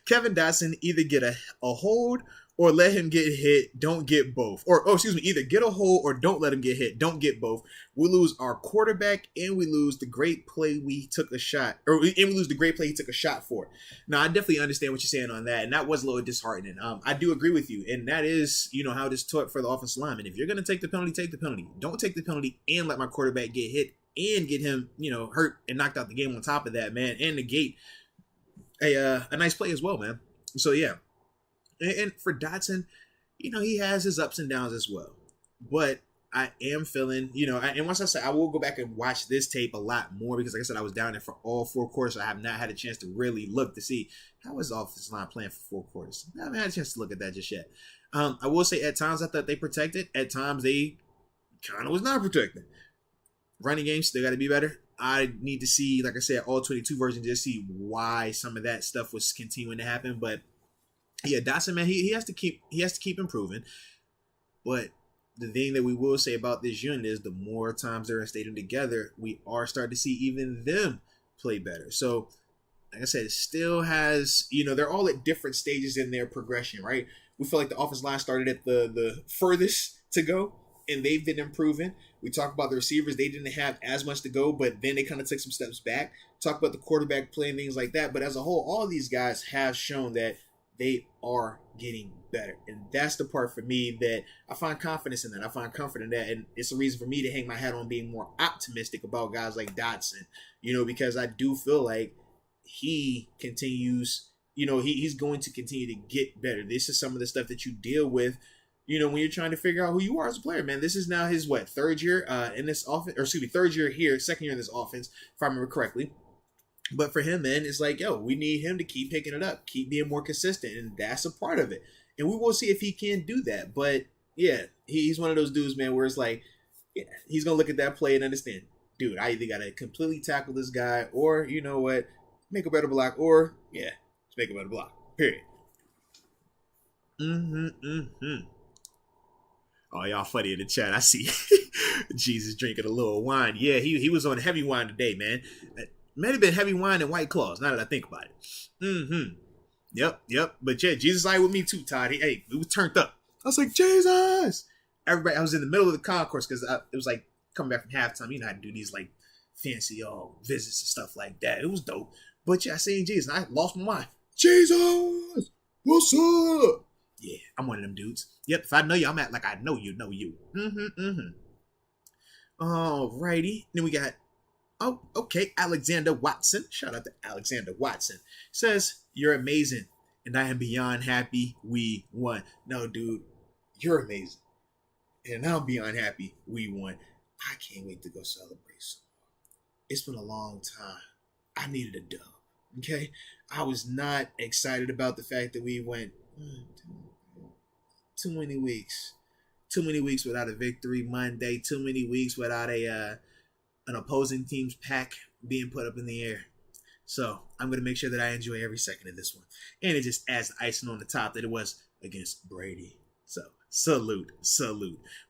Kevin Dotson either get a hold or let him get hit, don't get both. Either get a hold or don't let him get hit, don't get both. We lose our quarterback and we lose the great play we took a shot, we lose the great play he took a shot for. Now, I definitely understand what you're saying on that, and that was a little disheartening. I do agree with you, and that is, how it is taught for the offensive lineman. If you're going to take the penalty, take the penalty. Don't take the penalty and let my quarterback get hit and get him, hurt and knocked out the game on top of that, man, and negate a nice play as well, man. So, yeah. And for Dotson, he has his ups and downs as well. But I am feeling, and once I say I will go back and watch this tape a lot more because, like I said, I was down there for all 4 quarters. So I have not had a chance to really look to see how is the offensive line playing for 4 quarters. I haven't had a chance to look at that just yet. I will say at times I thought they protected. At times they kind of was not protecting. Running game still got to be better. I need to see, like I said, all 22 versions to see why some of that stuff was continuing to happen. But yeah, Dotson, man, he has to keep improving. But the thing that we will say about this unit is the more times they're in stadium together, we are starting to see even them play better. So, like I said, it still has, they're all at different stages in their progression, right? We feel like the offensive line started at the furthest to go, and they've been improving. We talk about the receivers. They didn't have as much to go, but then they kind of took some steps back. Talk about the quarterback play and things like that. But as a whole, all of these guys have shown that they are getting better. And that's the part for me that I find confidence in that. I find comfort in that. And it's a reason for me to hang my hat on being more optimistic about guys like Dotson, because I do feel like he continues, he's going to continue to get better. This is some of the stuff that you deal with, when you're trying to figure out who you are as a player, man. This is now his, third year in this offense, third year here, second year in this offense, if I remember correctly. But for him, man, it's like, we need him to keep picking it up, keep being more consistent, and that's a part of it. And we will see if he can do that. But, yeah, he's one of those dudes, man, where it's like, yeah, he's going to look at that play and understand, dude, I either got to completely tackle this guy or, make a better block or, yeah, just make a better block, period. Oh, y'all funny in the chat. I see Jesus drinking a little wine. Yeah, he was on heavy wine today, man. Might have been heavy wine and White Claws, now that I think about it. Yep. But yeah, Jesus was with me too, Todd. We was turned up. I was like, Jesus! Everybody, I was in the middle of the concourse because it was like coming back from halftime. You know how to do these like fancy visits and stuff like that. It was dope. But yeah, I seen Jesus and I lost my mind. Jesus! What's up? Yeah, I'm one of them dudes. Yep, if I know you, I'm like I know you know you. Alrighty. Then we got Alexander Watson. Shout out to Alexander Watson. Says, you're amazing, and I am beyond happy we won. No, dude, you're amazing, and I'm beyond happy we won. I can't wait to go celebrate some more. It's been a long time. I needed a dub, okay? I was not excited about the fact that we went too many weeks. Too many weeks without a victory Monday. Too many weeks without an opposing team's pack being put up in the air. So I'm going to make sure that I enjoy every second of this one. And it just adds the icing on the top that it was against Brady. So salute.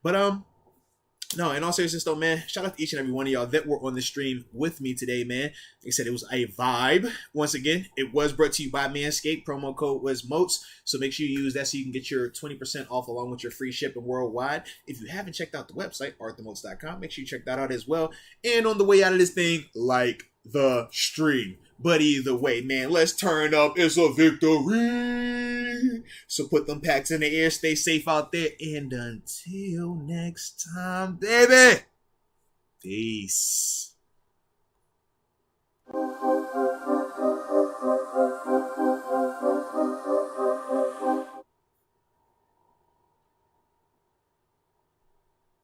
But no, in all seriousness though, man, shout out to each and every one of y'all that were on the stream with me today, man. Like I said, it was a vibe. Once again, it was brought to you by Manscaped. Promo code was Moats. So make sure you use that so you can get your 20% off along with your free shipping worldwide. If you haven't checked out the website, arthurmoats.com, make sure you check that out as well. And on the way out of this thing, like the stream. But either way, man, let's turn up. It's a victory. So put them packs in the air. Stay safe out there. And until next time, baby. Peace.